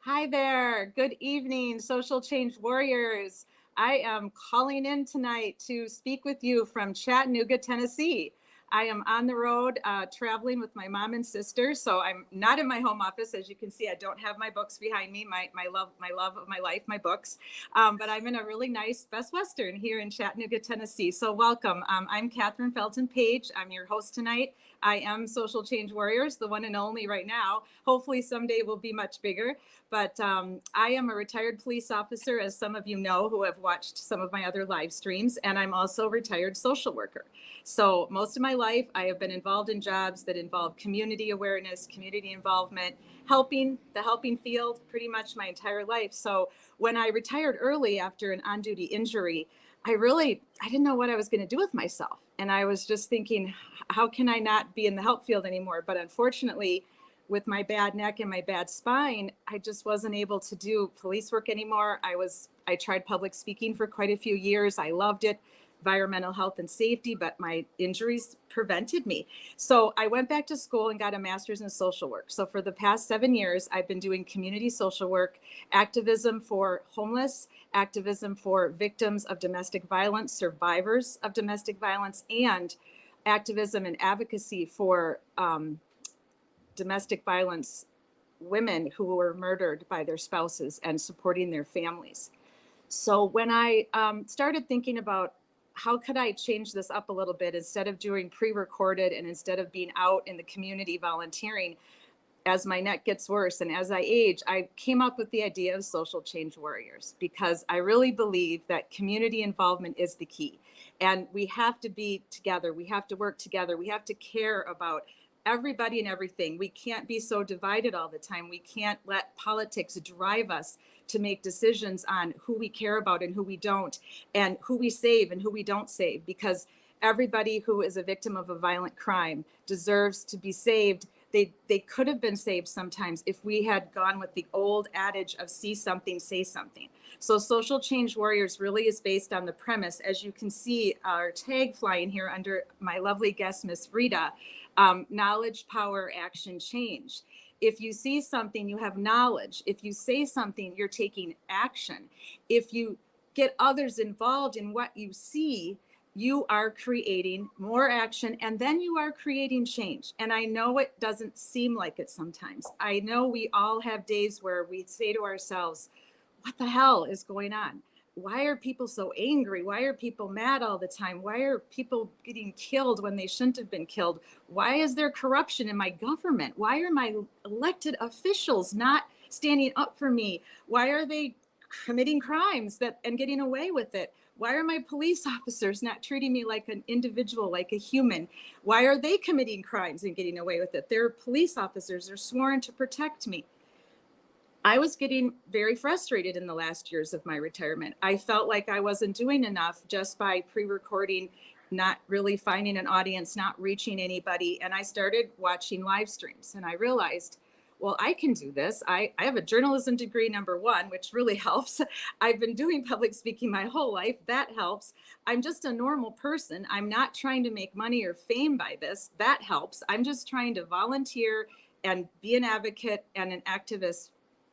Hi there. Good evening, social change warriors. I am calling in tonight to speak with you from Chattanooga, Tennessee. I am on the road traveling with my mom and sister, so I'm not in my home office. As you can see, I don't have my books behind me, my love of my life, my books. But I'm in a really nice Best Western here in Chattanooga, Tennessee. So welcome. I'm Catherine Felton Page. I'm your host tonight. I am Social Change Warriors, the one and only right now. Hopefully someday we'll be much bigger. But I am a retired police officer, as some of you know who have watched some of my other live streams, and I'm also a retired social worker. So most of my life, I have been involved in jobs that involve community awareness, community involvement, the helping field pretty much my entire life. So when I retired early after an on-duty injury, I didn't know what I was going to do with myself. And I was just thinking, how can I not be in the help field anymore? But unfortunately, with my bad neck and my bad spine, I just wasn't able to do police work anymore. I tried public speaking for quite a few years. I loved it, environmental health and safety, but my injuries prevented me. So I went back to school and got a master's in social work. So for the past 7 years, I've been doing community social work, activism for homeless, activism for victims of domestic violence, survivors of domestic violence, and activism and advocacy for domestic violence women who were murdered by their spouses and supporting their families. So when I started thinking about how could I change this up a little bit instead of doing pre-recorded and instead of being out in the community volunteering, as my neck gets worse and as I age, I came up with the idea of social change warriors because I really believe that community involvement is the key. And we have to be together. We have to work together. We have to care about everybody and everything. We can't be so divided all the time. We can't let politics drive us to make decisions on who we care about and who we don't, and who we save and who we don't save, because everybody who is a victim of a violent crime deserves to be saved. They could have been saved sometimes if we had gone with the old adage of see something, say something. So social change warriors really is based on the premise, as you can see our tag flying here under my lovely guest, Miss Rita, knowledge, power, action, change. If you see something, you have knowledge. If you say something, you're taking action. If you get others involved in what you see, you are creating more action, and then you are creating change. And I know it doesn't seem like it sometimes. I know we all have days where we say to ourselves, what the hell is going on? Why are people so angry? Why are people mad all the time? Why are people getting killed when they shouldn't have been killed? Why is there corruption in my government? Why are my elected officials not standing up for me? Why are they committing crimes and getting away with it? Why are my police officers not treating me like an individual, like a human? Why are they committing crimes and getting away with it? They're police officers. They're sworn to protect me. I was getting very frustrated in the last years of my retirement. I felt like I wasn't doing enough just by pre-recording, not really finding an audience, not reaching anybody. And I started watching live streams and I realized, well, I can do this. I have a journalism degree, number one, which really helps. I've been doing public speaking my whole life. That helps. I'm just a normal person. I'm not trying to make money or fame by this. That helps. I'm just trying to volunteer and be an advocate and an activist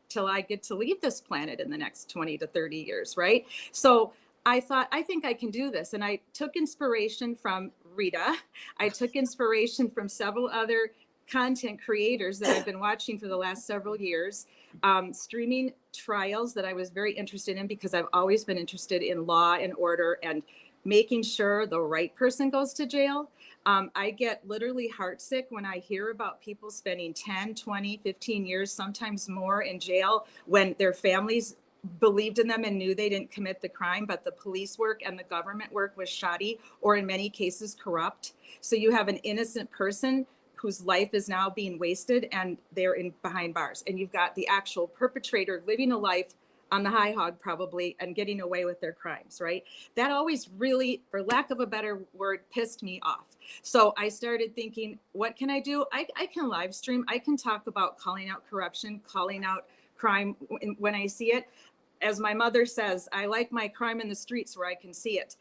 till I get to leave this planet in the next 20 to 30 years, right? So I thought, I think I can do this. And I took inspiration from Rita. I took inspiration from several other content creators that I've been watching for the last several years, streaming trials that I was very interested in because I've always been interested in law and order and making sure the right person goes to jail. I get literally heartsick when I hear about people spending 10, 20, 15 years, sometimes more in jail when their families believed in them and knew they didn't commit the crime, but the police work and the government work was shoddy or in many cases corrupt. So you have an innocent person whose life is now being wasted and they're in behind bars. And you've got the actual perpetrator living a life on the high hog probably and getting away with their crimes, right? That always really, for lack of a better word, pissed me off. So I started thinking, what can I do? I can live stream. I can talk about calling out corruption, calling out crime when I see it. As my mother says, I like my crime in the streets where I can see it.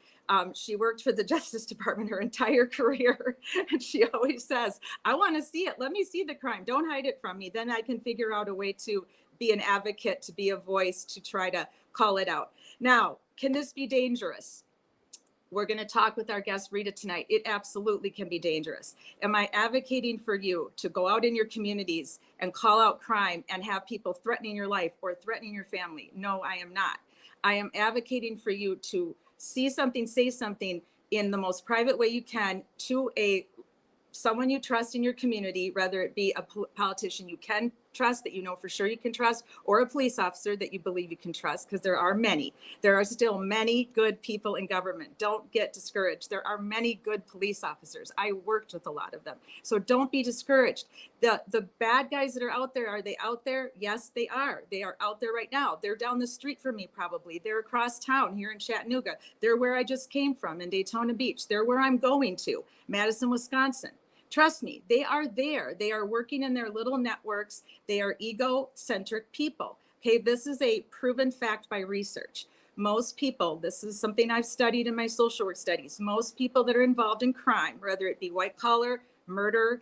She worked for the Justice Department her entire career. And she always says, I want to see it. Let me see the crime. Don't hide it from me. Then I can figure out a way to be an advocate, to be a voice, to try to call it out. Now, can this be dangerous? We're going to talk with our guest Rita tonight. It absolutely can be dangerous. Am I advocating for you to go out in your communities and call out crime and have people threatening your life or threatening your family? No, I am not. I am advocating for you to see something, say something in the most private way you can to someone you trust in your community, whether it be a politician you can trust, that you know for sure you can trust, or a police officer that you believe you can trust, because there are many. There are still many good people in government. Don't get discouraged. There are many good police officers. I worked with a lot of them. So don't be discouraged. The bad guys that are out there, are they out there? Yes, they are. They are out there right now. They're down the street from me probably. They're across town here in Chattanooga. They're where I just came from in Daytona Beach. They're where I'm going to, Madison, Wisconsin. Trust me, they are there. They are working in their little networks. They are egocentric people. Okay, this is a proven fact by research. Most people, this is something I've studied in my social work studies, most people that are involved in crime, whether it be white collar, murder,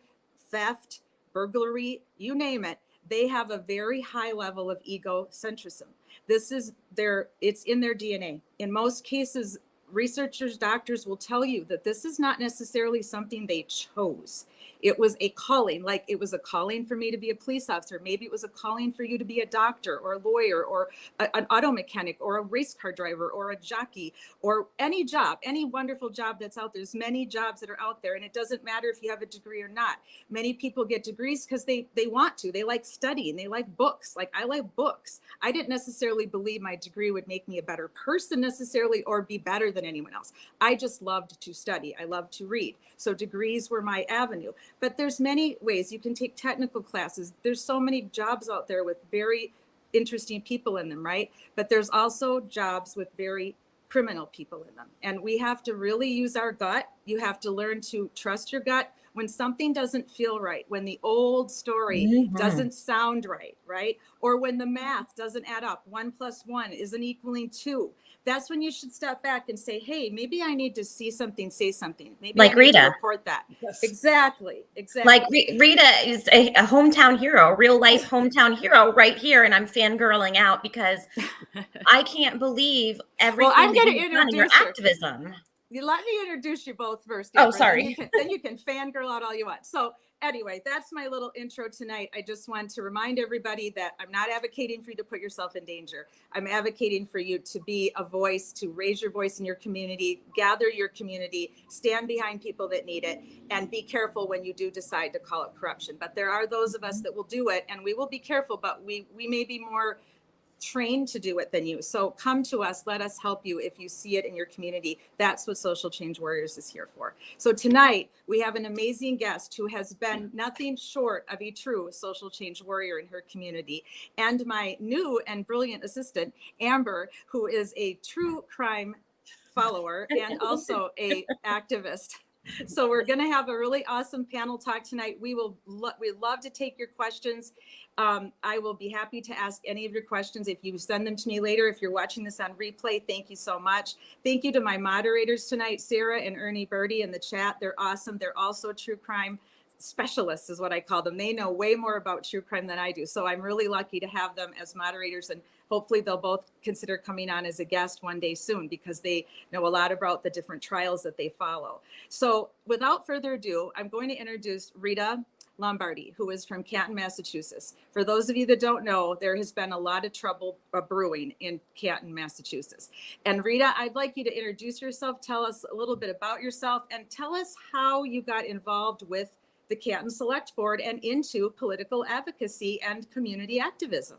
theft, burglary, you name it, they have a very high level of egocentrism. This is it's in their DNA. In most cases, researchers, doctors will tell you that this is not necessarily something they chose. It was a calling, like it was a calling for me to be a police officer. Maybe it was a calling for you to be a doctor or a lawyer or an auto mechanic or a race car driver or a jockey or any job, any wonderful job that's out there. There's many jobs that are out there, and it doesn't matter if you have a degree or not. Many people get degrees because they want to. They like studying. They like books. Like I like books. I didn't necessarily believe my degree would make me a better person necessarily or be better than anyone else. I just loved to study. I loved to read. So degrees were my avenue. But there's many ways you can take technical classes. There's so many jobs out there with very interesting people in them, right? But there's also jobs with very criminal people in them. And we have to really use our gut. You have to learn to trust your gut when something doesn't feel right, when the old story doesn't sound right, right? Or when the math doesn't add up, 1 + 1 isn't equaling 2. That's when you should step back and say, hey, maybe I need to see something, say something. Maybe like I need Rita. to report that. Yes. Exactly. Like Rita is a hometown hero, a real life hometown hero right here. And I'm fangirling out because I can't believe everything I'm that going to you've done in your introduce her. activism. Let me introduce you both first. Amber. Oh, sorry. Then you can fangirl out all you want. So anyway, that's my little intro tonight. I just want to remind everybody that I'm not advocating for you to put yourself in danger. I'm advocating for you to be a voice, to raise your voice in your community, gather your community, stand behind people that need it, and be careful when you do decide to call it corruption. But there are those of us that will do it, and we will be careful, but we may be more trained to do it than you. So come to us, let us help you if you see it in your community. That's what Social Change Warriors is here for. So tonight we have an amazing guest who has been nothing short of a true social change warrior in her community, and my new and brilliant assistant, Amber, who is a true crime follower and also a activist. So we're going to have a really awesome panel talk tonight. We'd love to take your questions. I will be happy to ask any of your questions if you send them to me later. If you're watching this on replay, thank you so much. Thank you to my moderators tonight, Sarah and Ernie Birdie in the chat. They're awesome. They're also true crime specialists is what I call them. They know way more about true crime than I do. So I'm really lucky to have them as moderators, and hopefully they'll both consider coming on as a guest one day soon because they know a lot about the different trials that they follow. So without further ado, I'm going to introduce Rita Lombardi, who is from Canton, Massachusetts. For those of you that don't know, there has been a lot of trouble brewing in Canton, Massachusetts. And Rita, I'd like you to introduce yourself, tell us a little bit about yourself, and tell us how you got involved with the Canton Select Board and into political advocacy and community activism.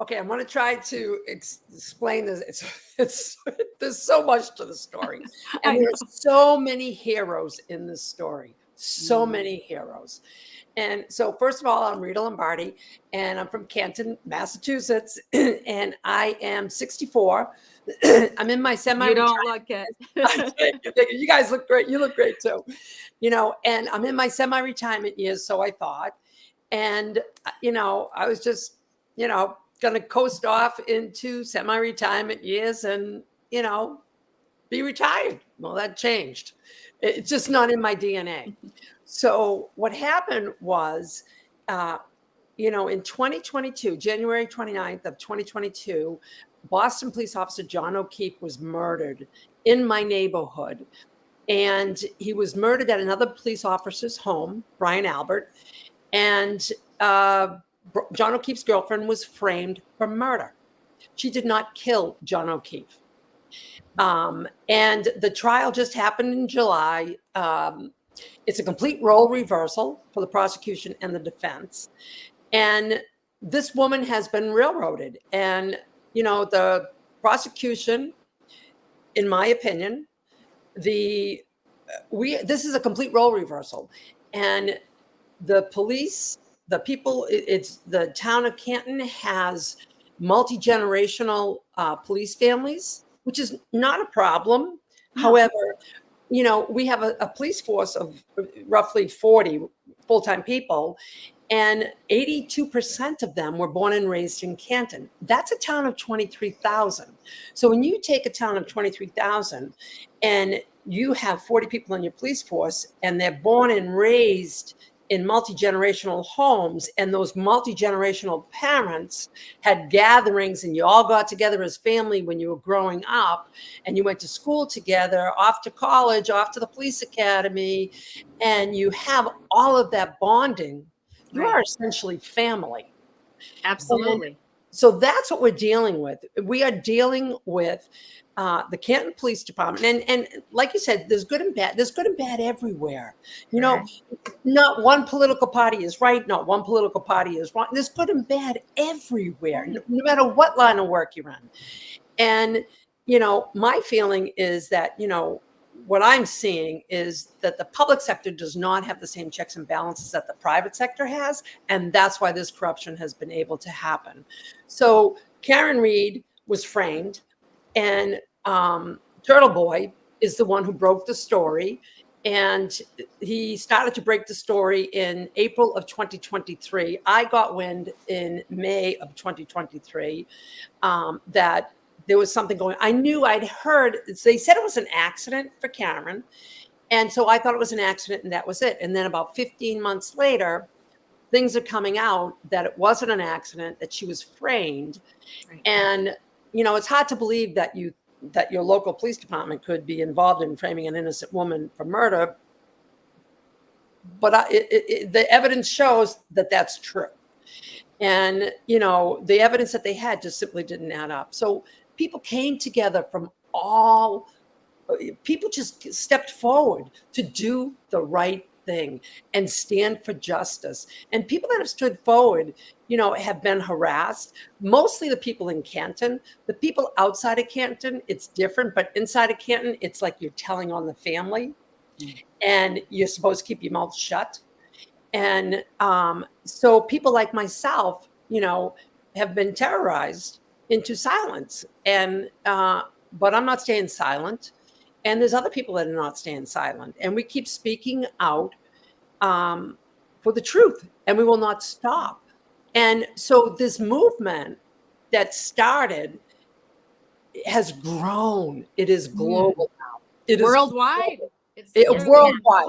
Okay, I'm going to try to explain this. There's so much to the story, and there's so many heroes in this story. So many heroes. And so, first of all, I'm Rita Lombardi, and I'm from Canton, Massachusetts, and I am 64. I'm in my semi-retirement. You don't look it. You guys look great. You look great too. You know, and I'm in my semi-retirement years, so I thought. And, you know, I was just, you know, going to coast off into semi-retirement years and, you know, be retired. Well, that changed. It's just not in my DNA. So what happened was in 2022, January 29th of 2022, Boston police officer John O'Keefe was murdered in my neighborhood. And he was murdered at another police officer's home, Brian Albert. And John O'Keefe's girlfriend was framed for murder. She did not kill John O'Keefe. And the trial just happened in July. It's a complete role reversal for the prosecution and the defense. And this woman has been railroaded. And, the prosecution, in my opinion, this is a complete role reversal. And the police, the people, it's the town of Canton has multi-generational police families, which is not a problem. No. However, we have a police force of roughly 40 full-time people, and 82% of them were born and raised in Canton. That's a town of 23,000. So when you take a town of 23,000 and you have 40 people in your police force, and they're born and raised in multi-generational homes, and those multi-generational parents had gatherings, and you all got together as family when you were growing up, and you went to school together, off to college, off to the police academy, and you have all of that bonding, you are essentially family. Absolutely. And so that's what we're dealing with. We are dealing with the Canton Police Department. And like you said, there's good and bad. There's good and bad everywhere. Not one political party is right. Not one political party is wrong. There's good and bad everywhere, no matter what line of work you're in. And, my feeling is that, what I'm seeing is that the public sector does not have the same checks and balances that the private sector has. And that's why this corruption has been able to happen. So Karen Reed was framed, and Turtle Boy is the one who broke the story. And he started to break the story in April of 2023. I got wind in May of 2023 that there was something going on. I knew, I'd heard, they said it was an accident for Karen. And so I thought it was an accident, and that was it. And then about 15 months later, things are coming out that it wasn't an accident, that she was framed. Right. And, it's hard to believe that your local police department could be involved in framing an innocent woman for murder. But the evidence shows that that's true. And, the evidence that they had just simply didn't add up. So people came together people just stepped forward to do the right thing and stand for justice. And people that have stood forward, have been harassed. Mostly the people in Canton. The people outside of Canton, it's different. But inside of Canton, it's like you're telling on the family, and you're supposed to keep your mouth shut. And so people like myself, have been terrorized into silence. And but I'm not staying silent. And there's other people that are not staying silent. And we keep speaking out for the truth, and we will not stop. And so this movement that started has grown. It is global now. It worldwide. It's worldwide.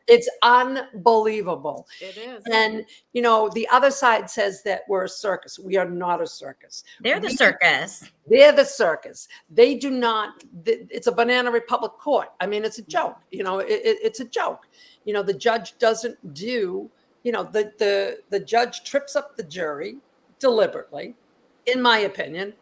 It's unbelievable. It is. And, the other side says that we're a circus. We are not a circus. They're the circus. They're the circus. They do not, it's a Banana Republic court. I mean, it's a joke. It's a joke. The judge doesn't do, the judge trips up the jury deliberately, in my opinion.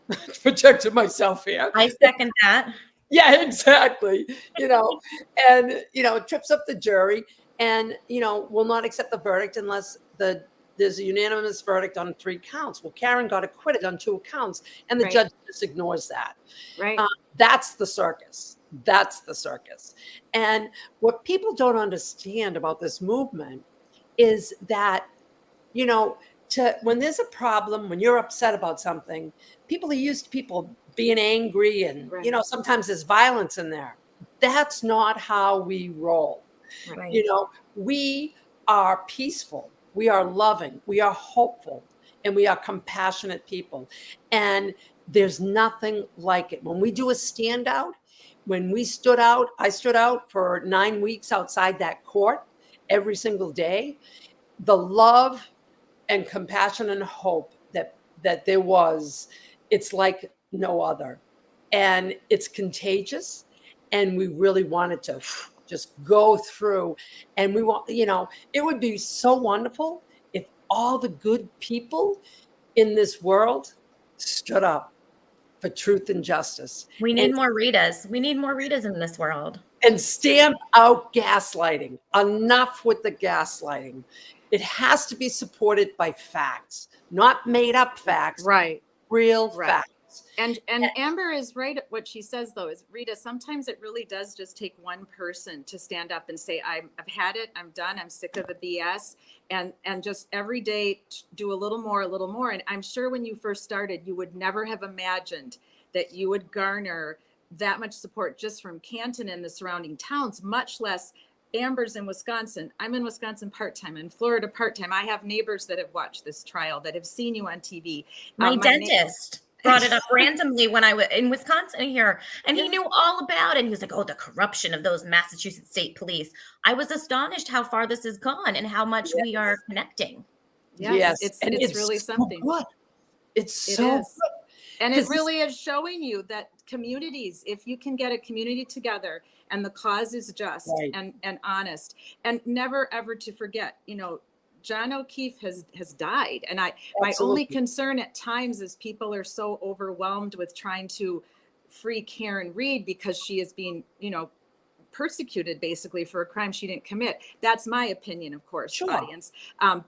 Projected myself here. I second that. Yeah, exactly. And, trips up the jury, and, will not accept the verdict unless there's a unanimous verdict on 3 counts. Well, Karen got acquitted on 2 counts, and the judge just ignores that. Right. That's the circus. That's the circus. And what people don't understand about this movement is that, when there's a problem, when you're upset about something, people are used to people being angry, and sometimes there's violence in there. That's not how we roll. Right. We are peaceful, we are loving, we are hopeful, and we are compassionate people. And there's nothing like it. When we do a standout, when we stood out, I stood out for 9 weeks outside that court every single day. The love and compassion and hope that there was, it's like no other. And it's contagious. And we really wanted to just go through. And we want, it would be so wonderful if all the good people in this world stood up for truth and justice. We need more Ritas. We need more Ritas in this world. And stamp out gaslighting. Enough with the gaslighting. It has to be supported by facts, not made up facts. Right. Real facts. And Amber is right at what she says, though, is Rita, sometimes it really does just take one person to stand up and say, I've had it, I'm done, I'm sick of the BS, and just every day do a little more. And I'm sure when you first started, you would never have imagined that you would garner that much support just from Canton and the surrounding towns, much less Amber's in Wisconsin. I'm in Wisconsin part-time, in Florida part-time. I have neighbors that have watched this trial, that have seen you on TV. My dentist brought it up randomly when I was in Wisconsin here, and he knew all about it. He was like, oh, the corruption of those Massachusetts state police. I was astonished how far this has gone and how much we are connecting. Yes. It's really something. Good. It's so good. And it really is showing you that communities, if you can get a community together and the cause is just and honest, and never ever to forget, John O'Keefe has died. And my only concern at times is people are so overwhelmed with trying to free Karen Reed because she is being, persecuted basically for a crime she didn't commit. That's my opinion, of course, audience.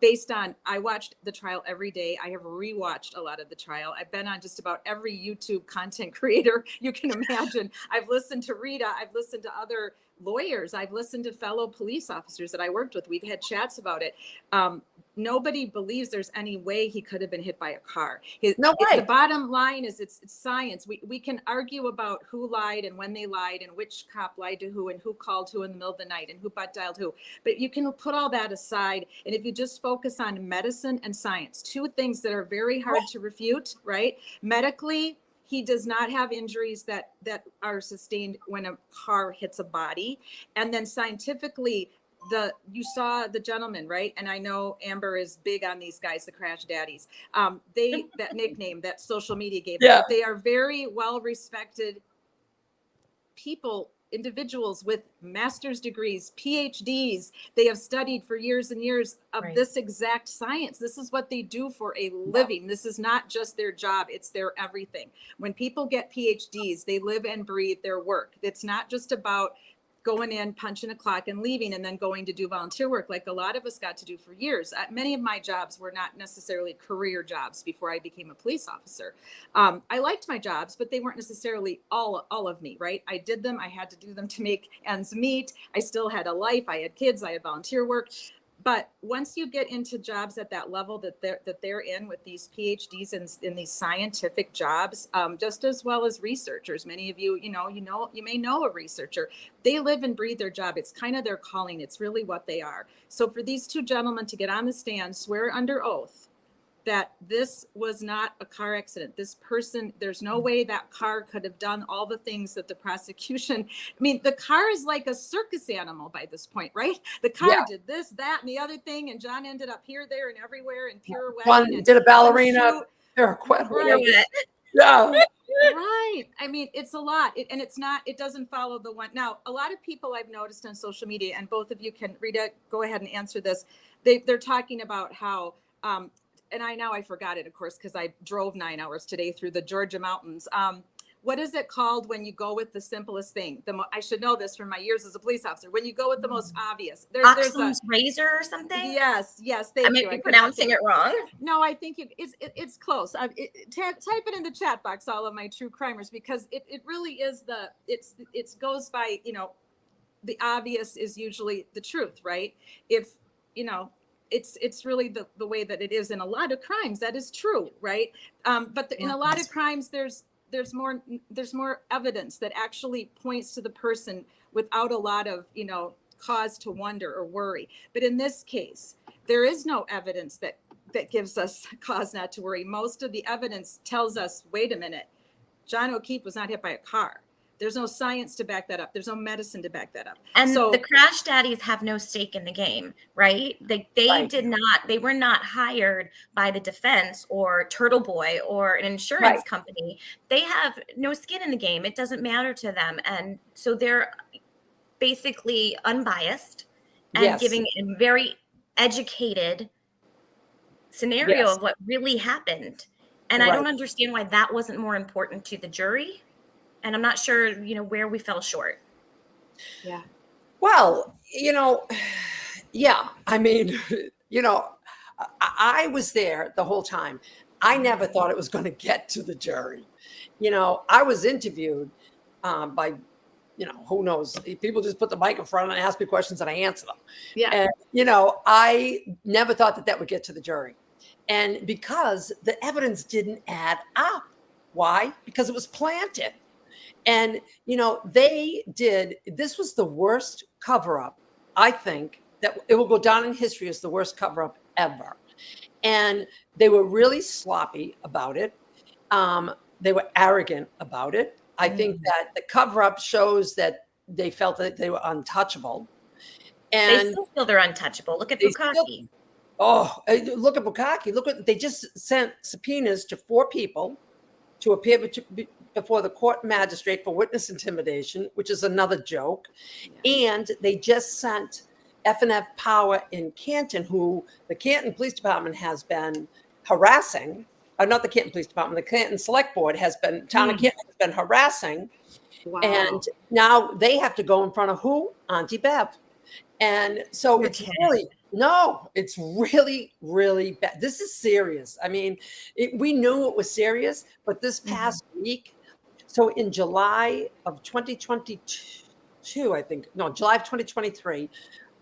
Based on, I watched the trial every day. I have rewatched a lot of the trial. I've been on just about every YouTube content creator you can imagine. I've listened to Rita. I've listened to other lawyers. I've listened to fellow police officers that I worked with. We've had chats about it. Nobody believes there's any way he could have been hit by a car. No way. The bottom line is it's science. We can argue about who lied and when they lied and which cop lied to who and who called who in the middle of the night and who butt dialed who. But you can put all that aside. And if you just focus on medicine and science, two things that are very hard to refute, right? Medically, he does not have injuries that are sustained when a car hits a body. And then scientifically, you saw the gentleman, right? And I know Amber is big on these guys, the crash daddies. That nickname that social media gave them, they are very well respected people, individuals with master's degrees, PhDs. They have studied for years and years of this exact science. This is what they do for a living. This is not just their job, it's their everything. When people get PhDs, they live and breathe their work. It's not just about going in, punching a clock and leaving and then going to do volunteer work like a lot of us got to do for years. Many of my jobs were not necessarily career jobs before I became a police officer. I liked my jobs, but they weren't necessarily all of me, right? I did them. I had to do them to make ends meet. I still had a life. I had kids. I had volunteer work. But once you get into jobs at that level that they're in with these PhDs in these scientific jobs, just as well as researchers, many of you, you may know a researcher. They live and breathe their job. It's kind of their calling. It's really what they are. So for these two gentlemen to get on the stand, swear under oath that this was not a car accident. This person, there's no way that car could have done all the things that the prosecution, the car is like a circus animal by this point, right? The car did this, that, and the other thing, and John ended up here, there, and everywhere in pirouette. One did a ballerina. Right. Yeah. Right. It's a lot. It doesn't follow the one. Now, a lot of people I've noticed on social media, and both of you can, Rita, go ahead and answer this. They're talking about how, and I forgot it, of course, because I drove 9 hours today through the Georgia mountains. What is it called when you go with the simplest thing? I should know this from my years as a police officer. When you go with the most obvious. There's a razor or something? Yes. Thank you. I'm pronouncing it wrong. No, I think it's close. Type it in the chat box, all of my true crimers, because it really is it goes by, the obvious is usually the truth, right? If, it's really the way that it is in a lot of crimes. That is true, right? But in a lot of crimes, there's more evidence that actually points to the person without a lot of cause to wonder or worry. But in this case, there is no evidence that gives us cause not to worry. Most of the evidence tells us, wait a minute, John O'Keefe was not hit by a car. There's no science to back that up. There's no medicine to back that up. And so the crash daddies have no stake in the game, right? They were not hired by the defense or Turtle Boy or an insurance company. They have no skin in the game. It doesn't matter to them. And so they're basically unbiased and giving a very educated scenario of what really happened. And I don't understand why that wasn't more important to the jury. And I'm not sure, where we fell short. Yeah. Well, I mean, I was there the whole time. I never thought it was going to get to the jury. I was interviewed by, who knows? People just put the mic in front and ask me questions and I answer them. Yeah. And, I never thought that would get to the jury. And because the evidence didn't add up. Why? Because it was planted. And, this was the worst cover-up, I think, that it will go down in history as the worst cover-up ever. And they were really sloppy about it. They were arrogant about it. I think that the cover-up shows that they felt that they were untouchable. And they still feel they're untouchable. Look at Bukaki. Look at Bukaki. They just sent subpoenas to 4 people to appear before the court magistrate for witness intimidation, which is another joke. And they just sent F&F Power in Canton, who the Canton Police Department has been harassing. Not the Canton Police Department, the Canton Select Board town of Canton has been harassing. Wow. And now they have to go in front of who? Auntie Bev. And so it's really, really bad. This is serious. I mean, we knew it was serious, but this past week, so in July of 2022, July of 2023,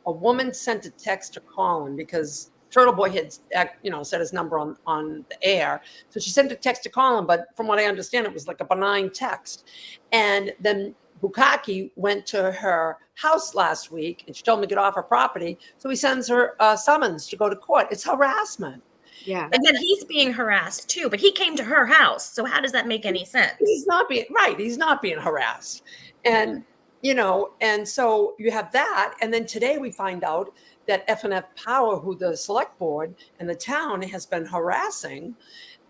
a woman sent a text to Colin because Turtle Boy had, set his number on the air. So she sent a text to Colin, but from what I understand, it was like a benign text. And then Bukaki went to her house last week and she told him to get off her property. So he sends her a summons to go to court. It's harassment. Yeah. And then he's being harassed too, but he came to her house. So how does that make any sense? He's not being harassed. And, and so you have that. And then today we find out that F&F Power, who the select board and the town has been harassing,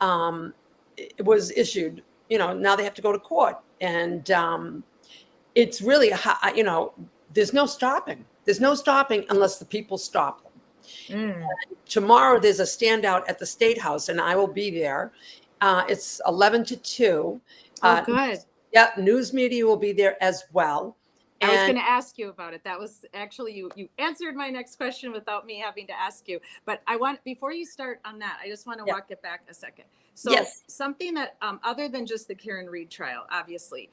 it was issued, now they have to go to court. And, it's really, there's no stopping. There's no stopping unless the people stop them. Tomorrow there's a standout at the State House, and I will be there. It's 11 to 2. Good. Yeah, news media will be there as well. I was going to ask you about it. That was actually, you answered my next question without me having to ask you. But before you start on that, I just want to walk it back a second. So something that, other than just the Karen Reed trial, obviously,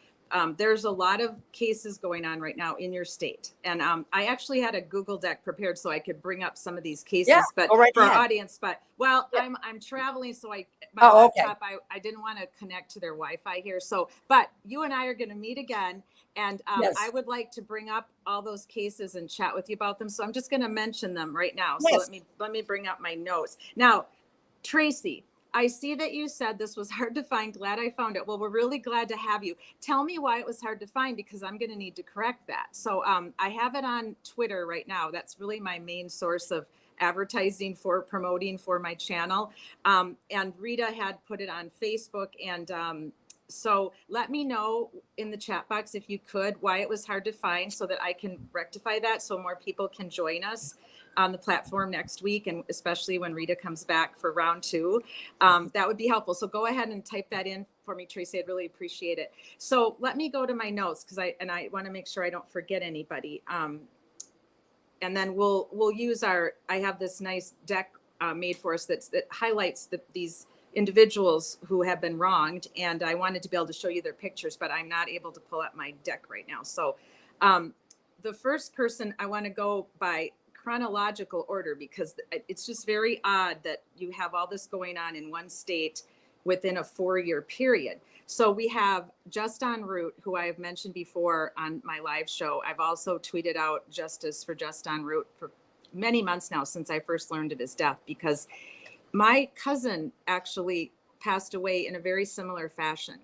there's a lot of cases going on right now in your state. And I actually had a Google Doc prepared so I could bring up some of these cases, but for our audience, I'm traveling. So my laptop, I didn't want to connect to their Wi-Fi here. So, but you and I are going to meet again. And I would like to bring up all those cases and chat with you about them. So I'm just going to mention them right now. So let me bring up my notes. Now, Tracy, I see that you said this was hard to find. Glad I found it. Well, we're really glad to have you. Tell me why it was hard to find, because I'm going to need to correct that. So I have it on Twitter right now. That's really my main source of advertising for promoting for my channel. And Rita had put it on Facebook. And so let me know in the chat box, if you could, why it was hard to find so that I can rectify that so more people can join us on the platform next week, and especially when Rita comes back for round 2. That would be helpful. So go ahead and type that in for me, Tracy. I'd really appreciate it. So let me go to my notes because I want to make sure I don't forget anybody. And then we'll use I have this nice deck made for us that highlights these individuals who have been wronged. And I wanted to be able to show you their pictures, but I'm not able to pull up my deck right now. So the first person I want to go by chronological order, because it's just very odd that you have all this going on in one state within a 4-year period. So we have Just En Route, who I have mentioned before on my live show. I've also tweeted out justice for Just En Route for many months now since I first learned of his death, because my cousin actually passed away in a very similar fashion.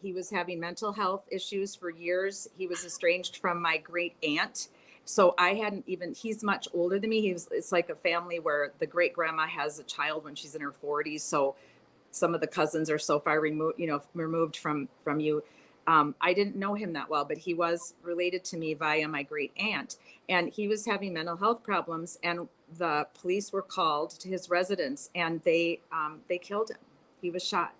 He was having mental health issues for years. He was estranged from my great aunt. So I hadn't even, he's much older than me. It's like a family where the great grandma has a child when she's in her 40s. So some of the cousins are so far removed, removed from you. I didn't know him that well, but he was related to me via my great aunt, and he was having mental health problems, and the police were called to his residence, and they killed him. He was shot,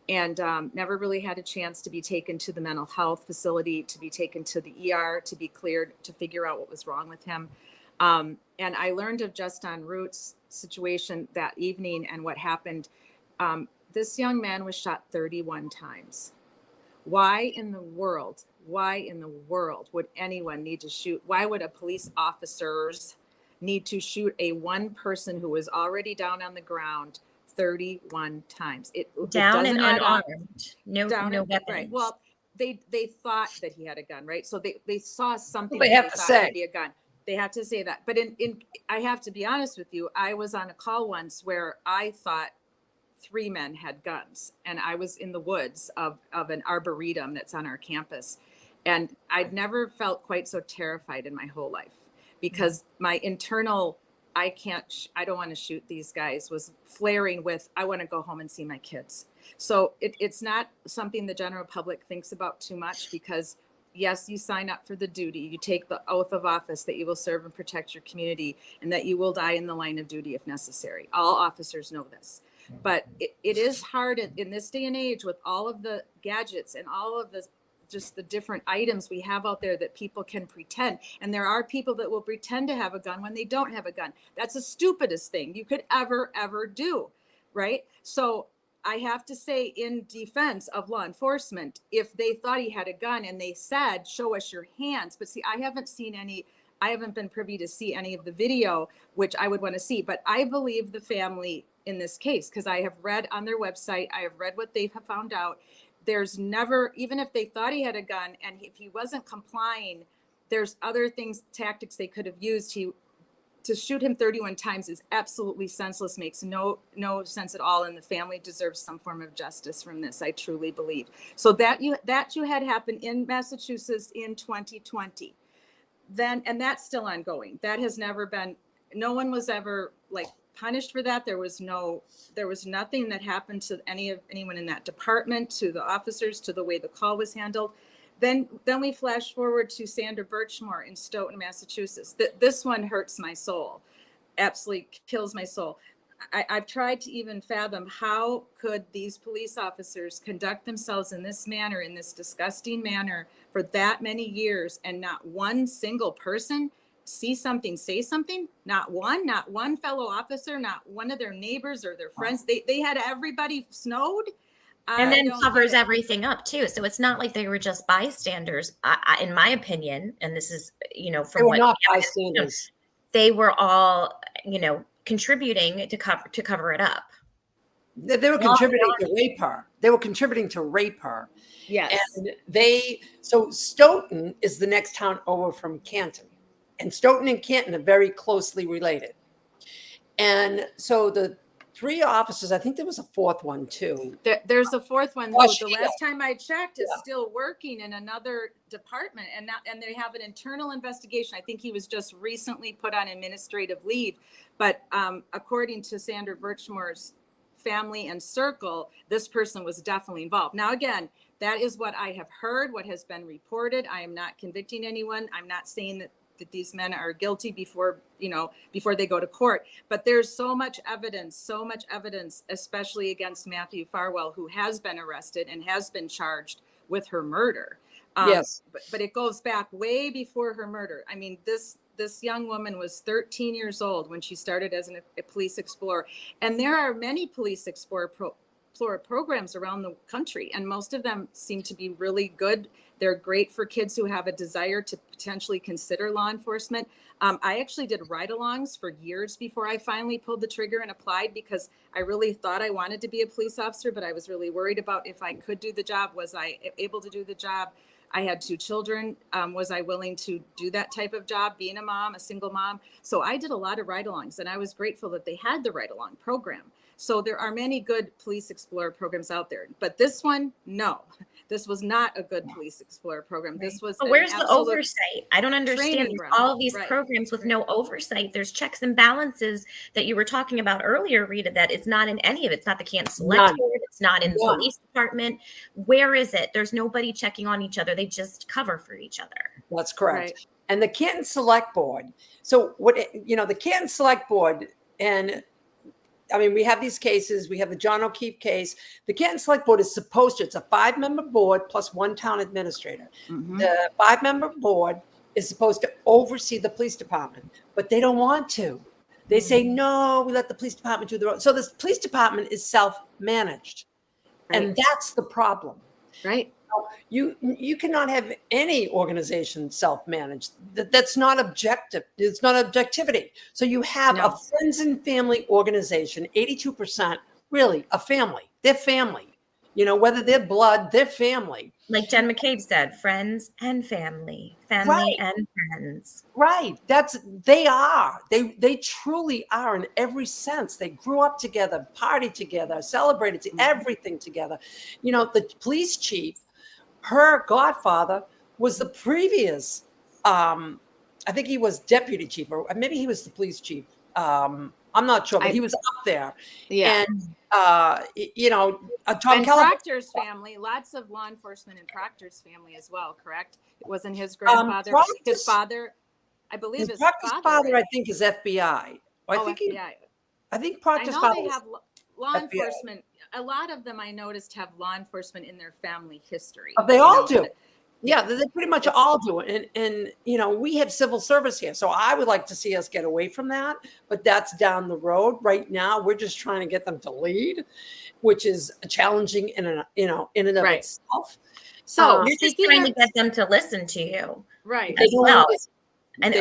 and never really had a chance to be taken to the mental health facility, to be taken to the ER, to be cleared, to figure out what was wrong with him. And I learned of Just on Root's situation that evening and what happened. This young man was shot 31 times. Why in the world would anyone need to shoot? Why would a police officers need to shoot a one person who was already down on the ground 31 times? It down doesn't and add up. unarmed, no No weapons. Right. Well, they thought that he had a gun, right? So they saw something. Well, they have to thought say. would be a gun. They have to say that. But I have to be honest with you. I was on a call once where I thought 3 men had guns, and I was in the woods of an arboretum that's on our campus, and I'd never felt quite so terrified in my whole life, because my internal I don't want to shoot these guys was flaring with, I want to go home and see my kids. So it's not something the general public thinks about too much, because yes, you sign up for the duty, you take the oath of office that you will serve and protect your community, and that you will die in the line of duty if necessary. All officers know this. But it is hard in this day and age with all of the gadgets and all of the just the different items we have out there that people can pretend. And there are people that will pretend to have a gun when they don't have a gun. That's the stupidest thing you could ever do, right? So I have to say, in defense of law enforcement, if they thought he had a gun and they said, show us your hands. But see, I haven't been privy to see any of the video, which I would want to see. But I believe the family in this case, because I have read on their website, I have read what they have found out. There's never, even if they thought he had a gun and if he wasn't complying, there's other tactics they could have used. To shoot him 31 times is absolutely senseless, makes no sense at all, and the family deserves some form of justice from this, I truly believe. So that had happened in Massachusetts in 2020. Then, and that's still ongoing. That has never been, no one was ever punished for that. There was nothing that happened to anyone in that department, to the officers, to the way the call was handled. Then we flash forward to Sandra Birchmore in Stoughton, Massachusetts. This one hurts my soul, absolutely kills my soul. I've tried to even fathom, how could these police officers conduct themselves in this manner, in this disgusting manner, for that many years, and not one single person see something, say something? Not one fellow officer, not one of their neighbors or their friends. They had everybody snowed. And then covers everything up too. So it's not like they were just bystanders. In my opinion, and this is, from what not bystanders. They were all, contributing to cover it up. They were contributing to rape her. They were contributing to rape her. Yes. And so Stoughton is the next town over from Canton. And Stoughton and Canton are very closely related. And so the 3 officers, I think there was a 4th one too. There's a 4th one. The last time I checked, is still working in another department, and they have an internal investigation. I think he was just recently put on administrative leave. But according to Sandra Birchmore's family and circle, this person was definitely involved. Now, again, that is what I have heard, what has been reported. I am not convicting anyone. I'm not saying that these men are guilty before they go to court. But there's so much evidence, especially against Matthew Farwell, who has been arrested and has been charged with her murder. Yes. But it goes back way before her murder. I mean, this young woman was 13 years old when she started as a police explorer. And there are many police explorer programs around the country, and most of them seem to be really good. They're great for kids who have a desire to potentially consider law enforcement. I actually did ride-alongs for years before I finally pulled the trigger and applied, because I really thought I wanted to be a police officer, but I was really worried about if I could do the job. Was I able to do the job? I had 2 children. Was I willing to do that type of job, being a mom, a single mom? So I did a lot of ride-alongs, and I was grateful that they had the ride-along program. So there are many good Police Explorer programs out there, but this one, no, this was not a good Police Explorer program. This was But an where's the absolute oversight? I don't understand. training There's ground. all of these Right. programs with no oversight. There's checks and balances that you were talking about earlier, Rita, that it's not in any of it. It's not the Canton Select None. Board. It's not in the None. police department. Where is it? There's nobody checking on each other. They just cover for each other. That's correct. Right. And the Canton Select Board. So the Canton Select Board, and I mean, we have these cases. We have the John O'Keefe case. The Canton Select Board is supposed to, it's a 5-member board plus 1 town administrator. Mhm. The 5-member board is supposed to oversee the police department, but they don't want to. They say, no, we let the police department do the road. So this police department is self-managed. Right. And that's the problem. Right. You cannot have any organization self-managed. That's not objective. It's not objectivity. So you have No. a friends and family organization, 82%, really a family. They're family. Whether they're blood, they're family. Like Jen McCabe said, friends and family, Right. and friends. Right. They truly are in every sense. They grew up together, partied together, celebrated everything together. The police chief, her godfather was the previous, I think he was deputy chief, or maybe he was the police chief. I'm not sure, but he was up there. Yeah. And, And Proctor's family, lots of law enforcement in Proctor's family as well, correct? It wasn't his grandfather, his father, I believe his Proctor's father, I think, is FBI. FBI. I think I Proctor's know father they is have law FBI. enforcement. A lot of them I noticed have law enforcement in their family history. They all do. but- Yeah, they pretty much all do it. And we have civil service here. So I would like to see us get away from that, but that's down the road. Right now, we're just trying to get them to lead, which is challenging in and of Right. itself. So You're just speaking trying of- to get them to listen to you right. as well, and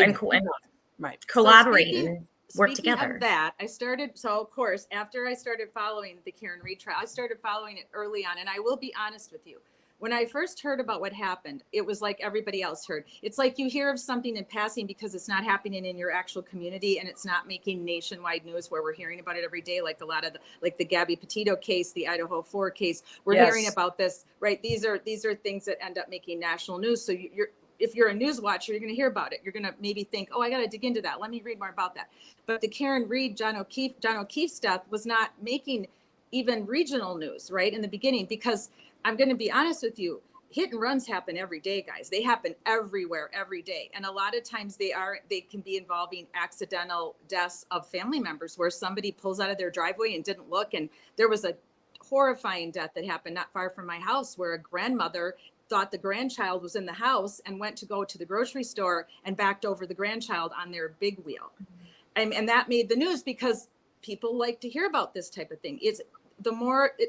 Right. collaborate speaking- and work Speaking together. of that, of course, after I started following the Karen Reed trial, I started following it early on. And I will be honest with you. When I first heard about what happened, it was like everybody else heard. It's like you hear of something in passing because it's not happening in your actual community and it's not making nationwide news where we're hearing about it every day, like a lot of the Gabby Petito case, the Idaho 4 case. We're hearing about this, right? These are things that end up making national news. So if you're a news watcher, you're going to hear about it. You're going to maybe think, oh, I got to dig into that. Let me read more about that. But the Karen Reed, John O'Keefe's death was not making even regional news, right, in the beginning, because I'm going to be honest with you, hit and runs happen every day, guys. They happen everywhere, every day. And a lot of times they can be involving accidental deaths of family members where somebody pulls out of their driveway and didn't look. And there was a horrifying death that happened not far from my house where a grandmother thought the grandchild was in the house and went to go to the grocery store and backed over the grandchild on their big wheel. And that made the news because people like to hear about this type of thing. It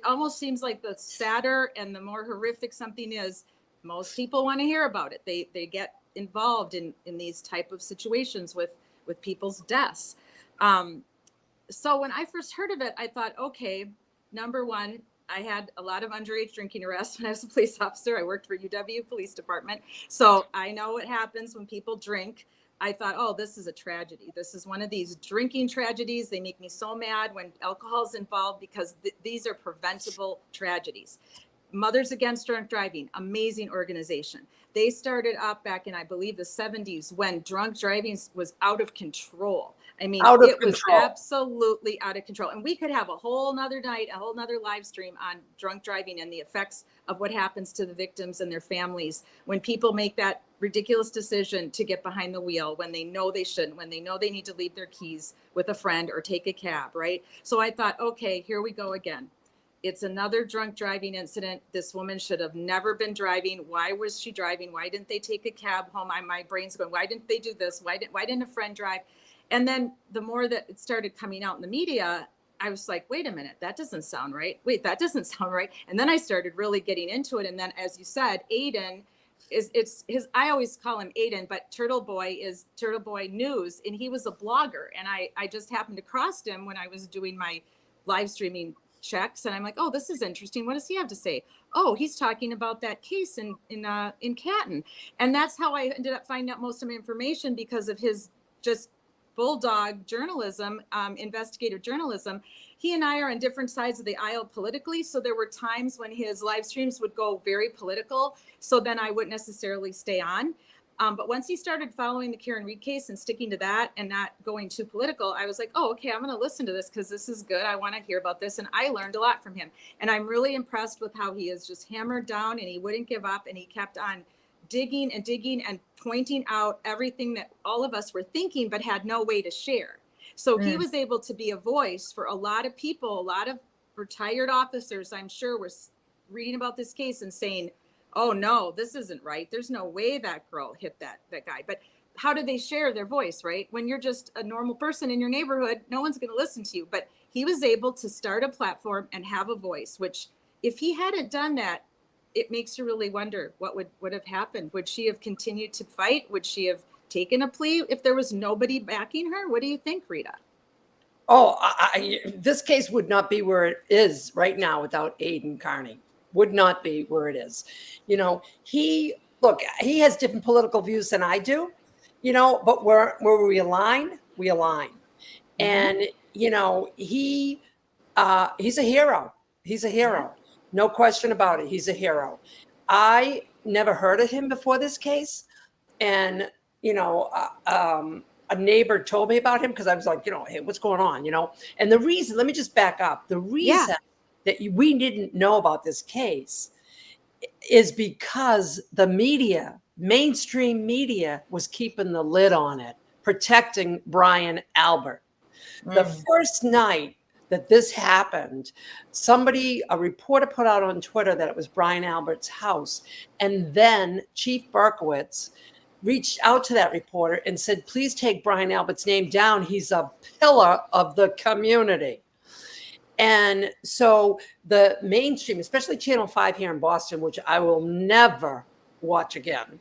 almost seems like the sadder and the more horrific something is, most people want to hear about it. They get involved in these type of situations with people's deaths. So when I first heard of it, I thought, okay, number one, I had a lot of underage drinking arrests when I was a police officer. I worked for UW Police Department. So I know what happens when people drink. I thought, oh, this is a tragedy. This is one of these drinking tragedies. They make me so mad when alcohol is involved because these are preventable tragedies. Mothers Against Drunk Driving, amazing organization. They started up back in, I believe, the 70s when drunk driving was out of control. I mean, it was absolutely out of control. And we could have a whole nother night, a whole nother live stream on drunk driving and the effects of what happens to the victims and their families when people make that ridiculous decision to get behind the wheel when they know they shouldn't, when they know they need to leave their keys with a friend or take a cab, right? So I thought, okay, here we go again. It's another drunk driving incident. This woman should have never been driving. Why was she driving? Why didn't they take a cab home? My brain's going, why didn't they do this? Why didn't a friend drive? And then the more that it started coming out in the media, I was like, wait a minute, that doesn't sound right. Wait, that doesn't sound right. And then I started really getting into it. And then, as you said, Aiden I always call him Aiden, but Turtle Boy is Turtle Boy News. And he was a blogger. And I just happened to cross him when I was doing my live streaming checks, and I'm like, oh, this is interesting. What does he have to say? Oh, he's talking about that case in Canton. And that's how I ended up finding out most of my information, because of his just bulldog journalism, investigative journalism. He and I are on different sides of the aisle politically. So there were times when his live streams would go very political. So then I wouldn't necessarily stay on. But once he started following the Karen Read case and sticking to that and not going too political, I was like, oh, okay, I'm going to listen to this because this is good. I want to hear about this. And I learned a lot from him. And I'm really impressed with how he is just hammered down, and he wouldn't give up, and he kept on digging and pointing out everything that all of us were thinking but had no way to share. So he was able to be a voice for a lot of people. A lot of retired officers, I'm sure, were reading about this case and saying, oh no, this isn't right. There's no way that girl hit that guy. But how do they share their voice, right? When you're just a normal person in your neighborhood, no one's going to listen to you. But he was able to start a platform and have a voice, which if he hadn't done that, it makes you really wonder what would have happened. Would she have continued to fight? Would she have taken a plea if there was nobody backing her? What do you think, Rita? Oh, this case would not be where it is right now without Aidan Carney. Would not be where it is. You know, he has different political views than I do, you know, but where we align, we align. Mm-hmm. And, you know, he's a hero. He's a hero. No question about it. He's a hero. I never heard of him before this case. And, you know, a neighbor told me about him because I was like, you know, hey, what's going on? You know, and the reason, let me just back up. The reason that we didn't know about this case is because the media, mainstream media, was keeping the lid on it, protecting Brian Albert. The first night that this happened, a reporter put out on Twitter that it was Brian Albert's house. And then Chief Berkowitz reached out to that reporter and said, please take Brian Albert's name down. He's a pillar of the community. And so the mainstream, especially Channel 5 here in Boston, which I will never watch again.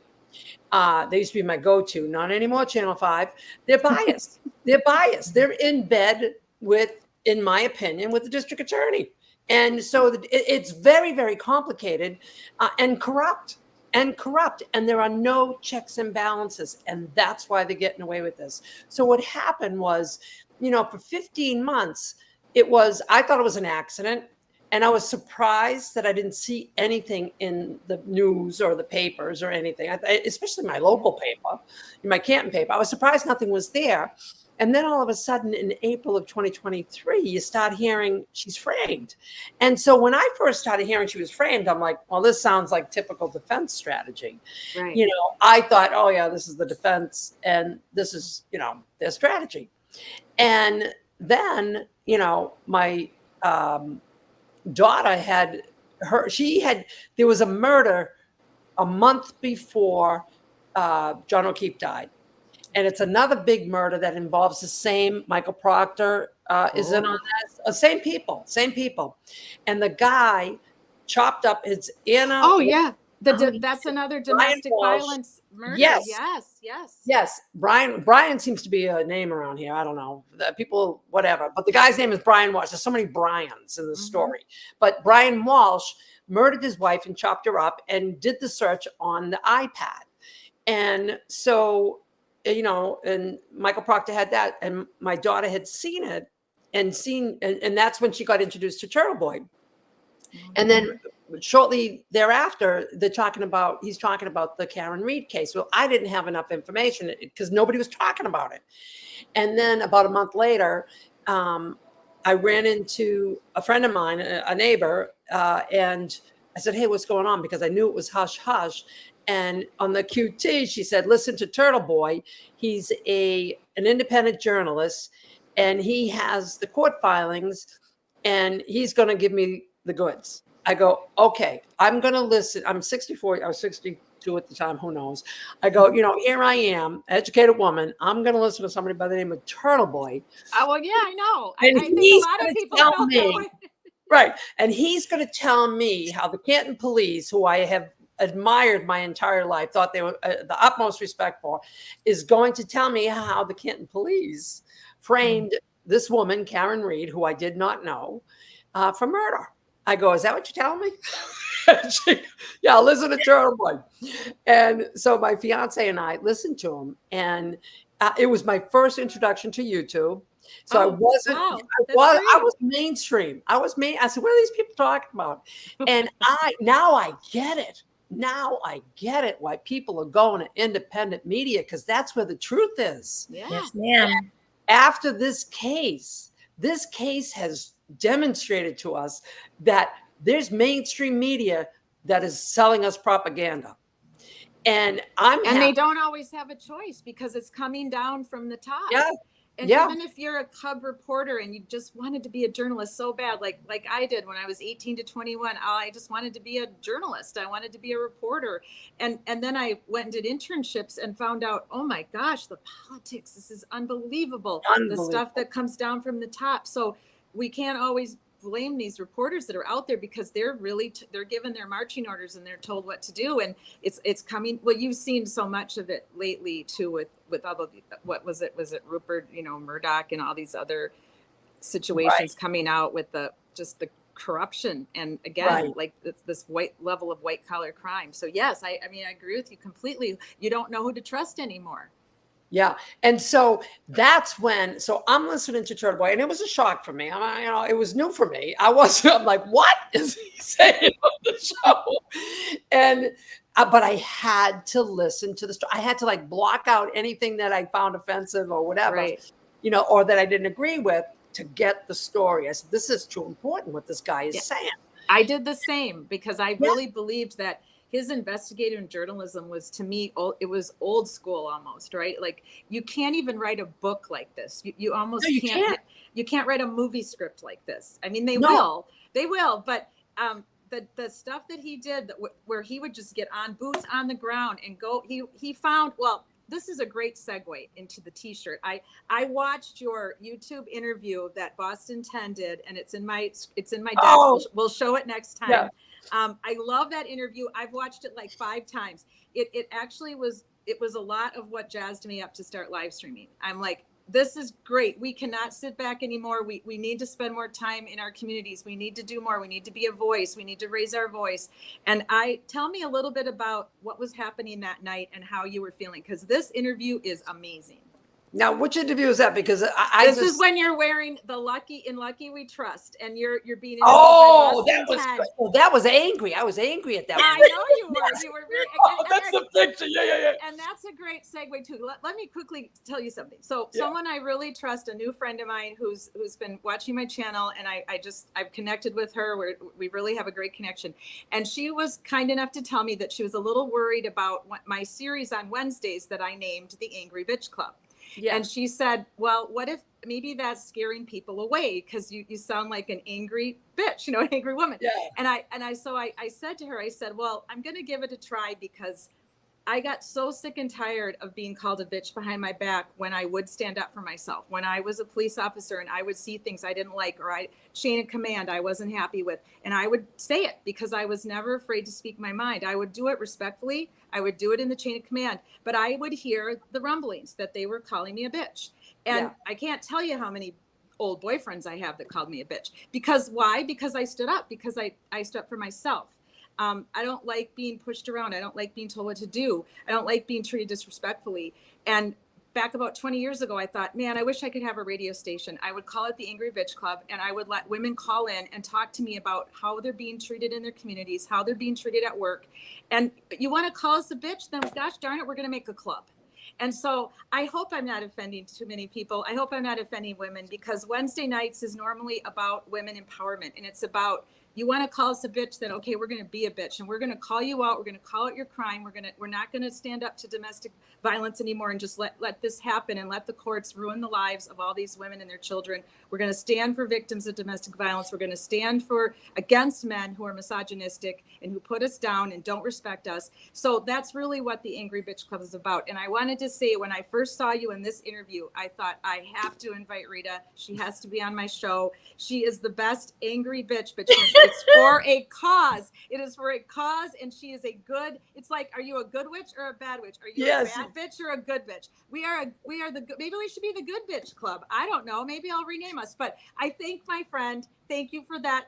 They used to be my go-to, not anymore, Channel 5. They're biased. They're biased. They're in bed with, in my opinion, with the district attorney. And so it's very, very complicated and corrupt. And there are no checks and balances. And that's why they're getting away with this. So what happened was, you know, for 15 months, I thought it was an accident. And I was surprised that I didn't see anything in the news or the papers or anything, especially my local paper, my Canton paper. I was surprised nothing was there. And then all of a sudden in April of 2023, you start hearing she's framed. And so when I first started hearing she was framed, I'm like, well, this sounds like typical defense strategy. Right. You know, I thought, oh yeah, this is the defense and this is, you know, their strategy. And then, you know, my daughter there was a murder a month before John O'Keefe died. And it's another big murder that involves the same Michael Proctor is in on that. Same people. And the guy chopped up his Anna. Oh yeah. That's another domestic violence murder. Yes. Brian seems to be a name around here. I don't know. People, whatever. But the guy's name is Brian Walsh. There's so many Brians in the story. But Brian Walsh murdered his wife and chopped her up and did the search on the iPad. And so, you know, and Michael Proctor had that, and my daughter had seen it and that's when she got introduced to Turtle Boy. And then shortly thereafter, he's talking about the Karen Read case. Well, I didn't have enough information because nobody was talking about it. And then about a month later, I ran into a friend of mine, a neighbor, and I said, hey, what's going on? Because I knew it was hush hush. And on the QT, she said, listen to Turtle Boy. He's an independent journalist, and he has the court filings, and he's going to give me the goods. I go, okay, I'm going to listen. I'm 64. I was 62 at the time. Who knows? I go, you know, here I am, educated woman. I'm going to listen to somebody by the name of Turtle Boy. Oh, well, yeah, I know. I think a lot of people don't know. Right. And he's going to tell me how the Canton police, who I have admired my entire life, thought they were the utmost respect for, is going to tell me how the Canton police framed this woman, Karen Read, who I did not know, for murder. I go, is that what you're telling me? Yeah, listen to Turtle Boy. And so my fiance and I listened to him, and it was my first introduction to YouTube. So I wasn't, wow, I was mainstream. I said, what are these people talking about? And now I get it. Now I get it why people are going to independent media, because that's where the truth is. Yeah. Yes, ma'am. After this case has demonstrated to us that there's mainstream media that is selling us propaganda. And they don't always have a choice because it's coming down from the top. Yeah. And even if you're a cub reporter and you just wanted to be a journalist so bad, like I did when I was 18 to 21, I just wanted to be a journalist. I wanted to be a reporter. And then I went and did internships and found out, oh my gosh, the politics, this is unbelievable. The stuff that comes down from the top. So we can't always blame these reporters that are out there because they're really they're given their marching orders and they're told what to do, and it's coming. Well, you've seen so much of it lately too with all of what was it Rupert Murdoch and all these other situations coming out with the corruption, and again like this level of white collar crime. So yes, I mean I agree with you completely. You don't know who to trust anymore. Yeah. And so that's when, so I'm listening to Turtle Boy, and it was a shock for me. It was new for me. I'm like, what is he saying on the show? And, but I had to listen to the story. I had to like block out anything that I found offensive or whatever, or that I didn't agree with to get the story. I said, this is too important what this guy is saying. I did the same because I really believed that his investigative journalism was, to me, it was old school almost, right? Like you can't even write a book like this. You almost can't. You can't write a movie script like this. I mean, they will, but the stuff that he did, where he would just get on boots on the ground and go, he found, well, this is a great segue into the t-shirt. I watched your YouTube interview that Boston 10 did, and it's in my deck. We'll show it next time. Yeah. I love that interview. I've watched it like 5 times. It actually was a lot of what jazzed me up to start live streaming. I'm like, this is great. We cannot sit back anymore. We need to spend more time in our communities. We need to do more. We need to be a voice. We need to raise our voice. And tell me a little bit about what was happening that night and how you were feeling, because this interview is amazing. Now, which interview is that? Because this is when you're wearing the Lucky We Trust, and you're being interviewed that was angry. I was angry at that. I know you were. You were very. That's the picture. Yeah. And that's a great segue too. Let me quickly tell you something. So, someone I really trust, a new friend of mine who's been watching my channel, and I've connected with her. We really have a great connection, and she was kind enough to tell me that she was a little worried about my series on Wednesdays that I named the Angry Bitch Club. Yeah. And she said, well, what if maybe that's scaring people away because you sound like an angry bitch, an angry woman. Yeah. And I said to her, I said, well, I'm going to give it a try because I got so sick and tired of being called a bitch behind my back when I would stand up for myself. When I was a police officer and I would see things I didn't like, or chain of command I wasn't happy with, and I would say it because I was never afraid to speak my mind. I would do it respectfully. I would do it in the chain of command, but I would hear the rumblings that they were calling me a bitch. And I can't tell you how many old boyfriends I have that called me a bitch. Because why? Because I stood up, because I stood up for myself. I don't like being pushed around. I don't like being told what to do. I don't like being treated disrespectfully. And back about 20 years ago, I thought, man, I wish I could have a radio station. I would call it the Angry Bitch Club, and I would let women call in and talk to me about how they're being treated in their communities, how they're being treated at work. And you want to call us a bitch? Then gosh darn it, we're going to make a club. And so I hope I'm not offending too many people. I hope I'm not offending women, because Wednesday nights is normally about women empowerment. And it's about, you want to call us a bitch, then okay, we're going to be a bitch, and we're going to call you out. We're going to call out your crime. We're not going to stand up to domestic violence anymore and just let this happen and let the courts ruin the lives of all these women and their children. We're going to stand for victims of domestic violence. We're going to stand against men who are misogynistic and who put us down and don't respect us. So that's really what the Angry Bitch Club is about. And I wanted to say, when I first saw you in this interview, I thought, I have to invite Rita. She has to be on my show. She is the best angry bitch, but It's for a cause. It is for a cause, and she is a good. It's like, are you a good witch or a bad witch? Are you a bad bitch or a good bitch? We are the. Maybe we should be the good bitch club. I don't know. Maybe I'll rename us. But I thank my friend. Thank you for that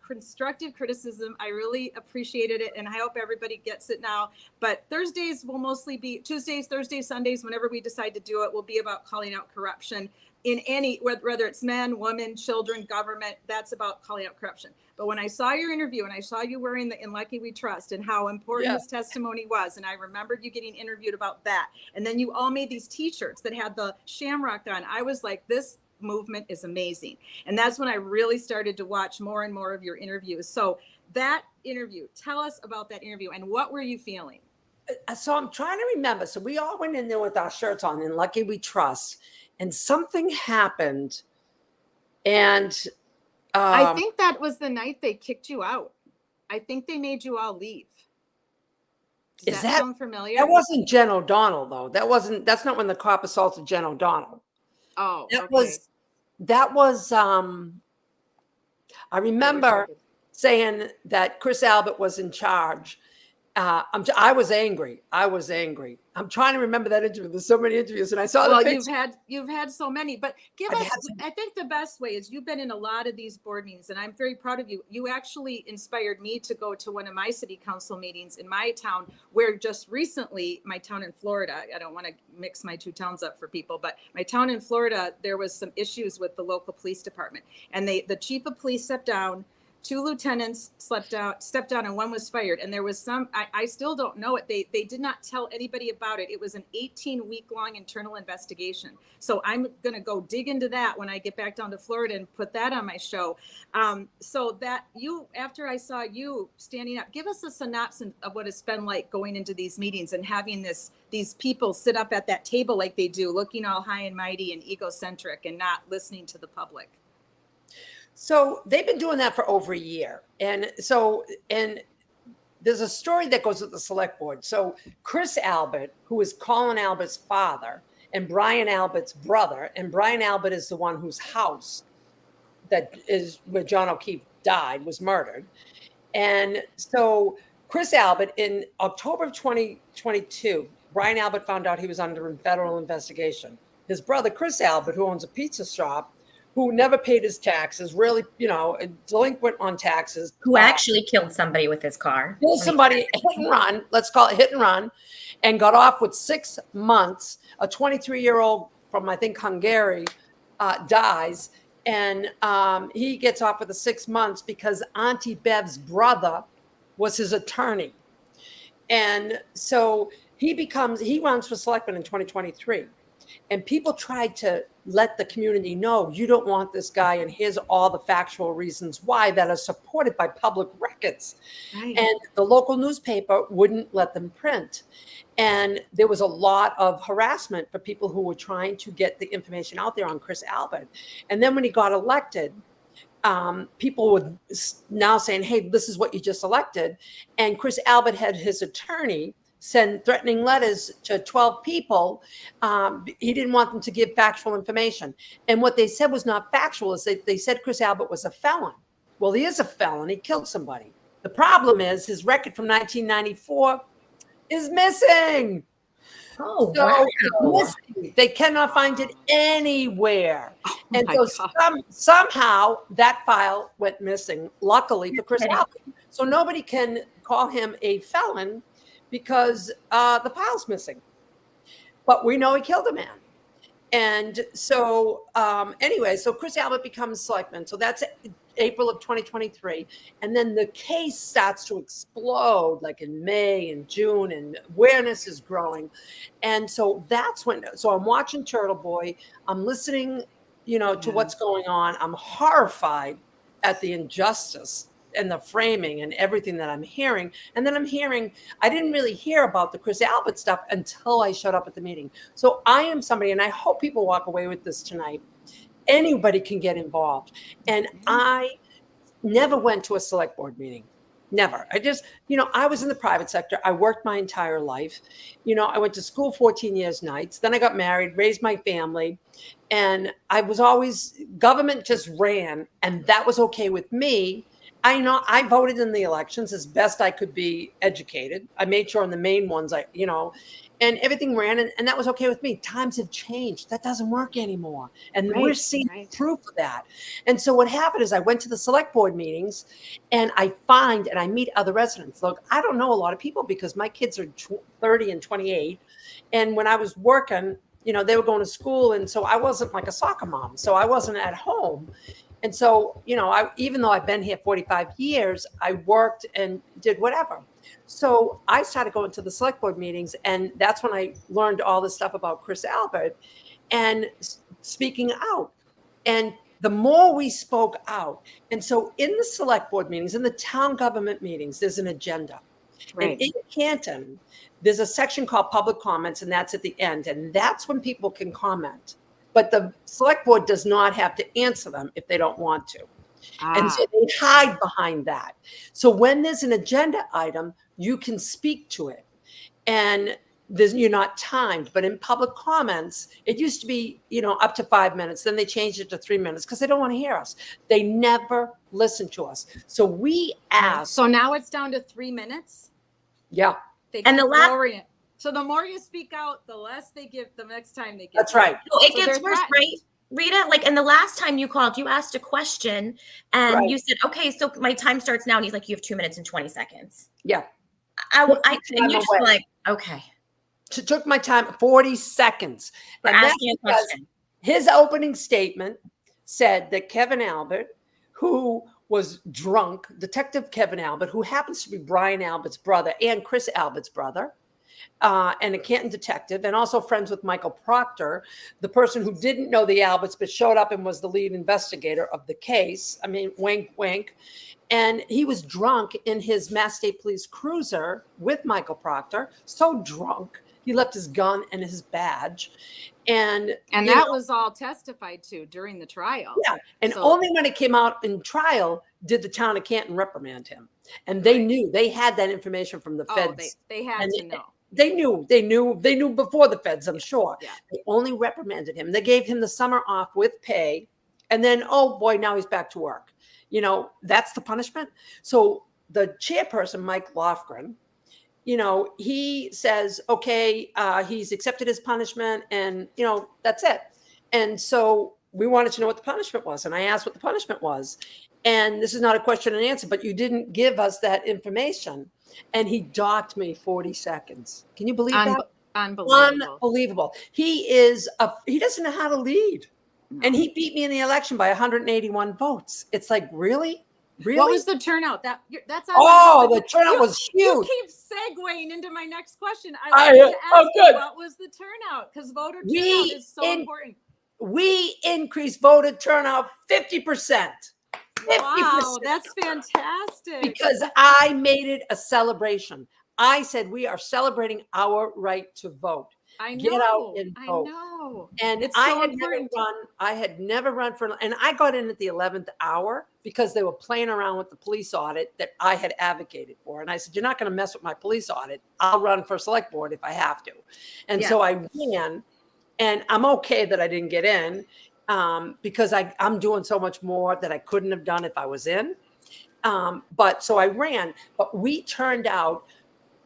constructive criticism. I really appreciated it, and I hope everybody gets it now. But Thursdays will mostly be Tuesdays, Thursdays, Sundays. Whenever we decide to do it, will be about calling out corruption in any, whether it's men, women, children, government. That's about calling out corruption. But when I saw your interview and I saw you wearing the "In Lucky We Trust" and how important this testimony was, and I remembered you getting interviewed about that, and then you all made these T-shirts that had the shamrock on. I was like, this movement is amazing. And that's when I really started to watch more and more of your interviews. So that interview, tell us about that interview and what were you feeling? So I'm trying to remember. So we all went in there with our shirts on, "In Lucky We Trust," and something happened. And I think that was the night they kicked you out. I think they made you all leave. Does that sound familiar? That wasn't Jen O'Donnell, though. That's not when the cop assaulted Jen O'Donnell. Oh, that was I remember saying that Chris Albert was in charge. I was angry. I'm trying to remember that interview. There's so many interviews, and I saw the picture. You've had so many, but I think the best way is you've been in a lot of these board meetings, and I'm very proud of you. You actually inspired me to go to one of my city council meetings in my town, where just recently, my town in Florida, I don't want to mix my two towns up for people, but my town in Florida, there was some issues with the local police department, and the chief of police stepped down. 2 lieutenants stepped down, and 1 was fired. And there was I still don't know it. They did not tell anybody about it. It was an 18-week-long internal investigation. So I'm going to go dig into that when I get back down to Florida and put that on my show. So that after I saw you standing up, give us a synopsis of what it's been like going into these meetings and having these people sit up at that table like they do, looking all high and mighty and egocentric and not listening to the public. So they've been doing that for over a year. And there's a story that goes with the select board. So Chris Albert, who is Colin Albert's father, and Brian Albert's brother, and Brian Albert is the one whose house that is where John O'Keefe died, was murdered. And so Chris Albert, in October of 2022, Brian Albert found out he was under federal investigation. His brother, Chris Albert, who owns a pizza shop, who never paid his taxes, really, delinquent on taxes. Who actually killed somebody with his car. Killed somebody, hit and run, let's call it hit and run, and got off with 6 months. A 23-year-old from, I think, Hungary dies, and he gets off with the 6 months because Auntie Bev's brother was his attorney. And so he runs for selectman in 2023. And people tried to let the community know, you don't want this guy, and here's all the factual reasons why that are supported by public records. Right. And the local newspaper wouldn't let them print. And there was a lot of harassment for people who were trying to get the information out there on Chris Albert. And then when he got elected, people were now saying, hey, this is what you just elected. And Chris Albert had his attorney send threatening letters to 12 people. He didn't want them to give factual information. And what they said was not factual. Is they said Chris Albert was a felon. Well, he is a felon. He killed somebody. The problem is his record from 1994 is missing. Oh, so wow. They cannot find it anywhere. And so somehow that file went missing, luckily for Chris Albert. So nobody can call him a felon because the file's missing. But we know he killed a man. And so anyway, so Chris Albert becomes selectman. So that's April of 2023. And then the case starts to explode like in May and June, and awareness is growing. And so that's when, so I'm watching Turtle Boy. I'm listening, to what's going on. I'm horrified at the injustice and the framing and everything that I'm hearing. And then I didn't really hear about the Chris Albert stuff until I showed up at the meeting. So I am somebody, and I hope people walk away with this tonight. Anybody can get involved. And I never went to a select board meeting. Never. I just, I was in the private sector. I worked my entire life. I went to school 14 years nights. Then I got married, raised my family. And I was always, government just ran, and that was okay with me. I know I voted in the elections as best I could be educated. I made sure in the main ones, and everything ran, and that was okay with me. Times have changed. That doesn't work anymore. And we're Right, seeing right. proof of that. And so what happened is I went to the select board meetings and I meet other residents. Look, I don't know a lot of people because my kids are 30 and 28. And when I was working, they were going to school. And so I wasn't like a soccer mom. So I wasn't at home. And so, even though I've been here 45 years, I worked and did whatever. So I started going to the select board meetings, and that's when I learned all this stuff about Chris Albert and speaking out. And the more we spoke out, and so in the select board meetings, in the town government meetings, there's an agenda. Right. And in Canton, there's a section called public comments, and that's at the end. And that's when people can comment. But the select board does not have to answer them if they don't want to. And so they hide behind that. So when there's an agenda item, you can speak to it. And you're not timed. But in public comments, it used to be, up to 5 minutes. Then they changed it to 3 minutes because they don't want to hear us. They never listen to us. So we ask. So now it's down to 3 minutes? Yeah. And the last. So the more you speak out, the less they give the next time they give. That's right. No, it gets worse, right? Rita, and the last time you called, you asked a question and you said, okay, so my time starts now. And he's like, you have 2 minutes and 20 seconds. Yeah. And you just were like, okay. It took my time 40 seconds. For asking a question. His opening statement said that Kevin Albert, who was drunk, Detective Kevin Albert, who happens to be Brian Albert's brother and Chris Albert's brother, and a Canton detective, and also friends with Michael Proctor, the person who didn't know the Alberts but showed up and was the lead investigator of the case. I mean, wink, wink. And he was drunk in his Mass State Police cruiser with Michael Proctor, so drunk. He left his gun and his badge. And that was all testified to during the trial. Yeah. And only when it came out in trial did the town of Canton reprimand him. And they knew, they had that information from the feds. They had to know. They knew before the feds, I'm sure. Yeah. They only reprimanded him. They gave him the summer off with pay. And then, oh boy, now he's back to work. That's the punishment. So the chairperson, Mike Lofgren, he says, okay, he's accepted his punishment and, that's it. And so we wanted to know what the punishment was. And I asked what the punishment was. And this is not a question and answer, but you didn't give us that information. And he docked me 40 seconds. Can you believe that? Unbelievable. He doesn't know how to lead. No. And he beat me in the election by 181 votes. It's like, really? Really? What was the turnout? That's the turnout was huge. You keep segueing into my next question. I to ask you, what was the turnout? Because voter turnout is so important. We increased voter turnout 50%. 50%. Wow, that's fantastic. Because I made it a celebration. I said we are celebrating our right to vote. I know. Get out and vote. I know. And it's I had never run for, and I got in at the 11th hour because they were playing around with the police audit that I had advocated for. And I said, you're not going to mess with my police audit. I'll run for select board if I have to. And so I ran, and I'm okay that I didn't get in because I'm doing so much more that I couldn't have done if I was in. But so I ran, but we turned out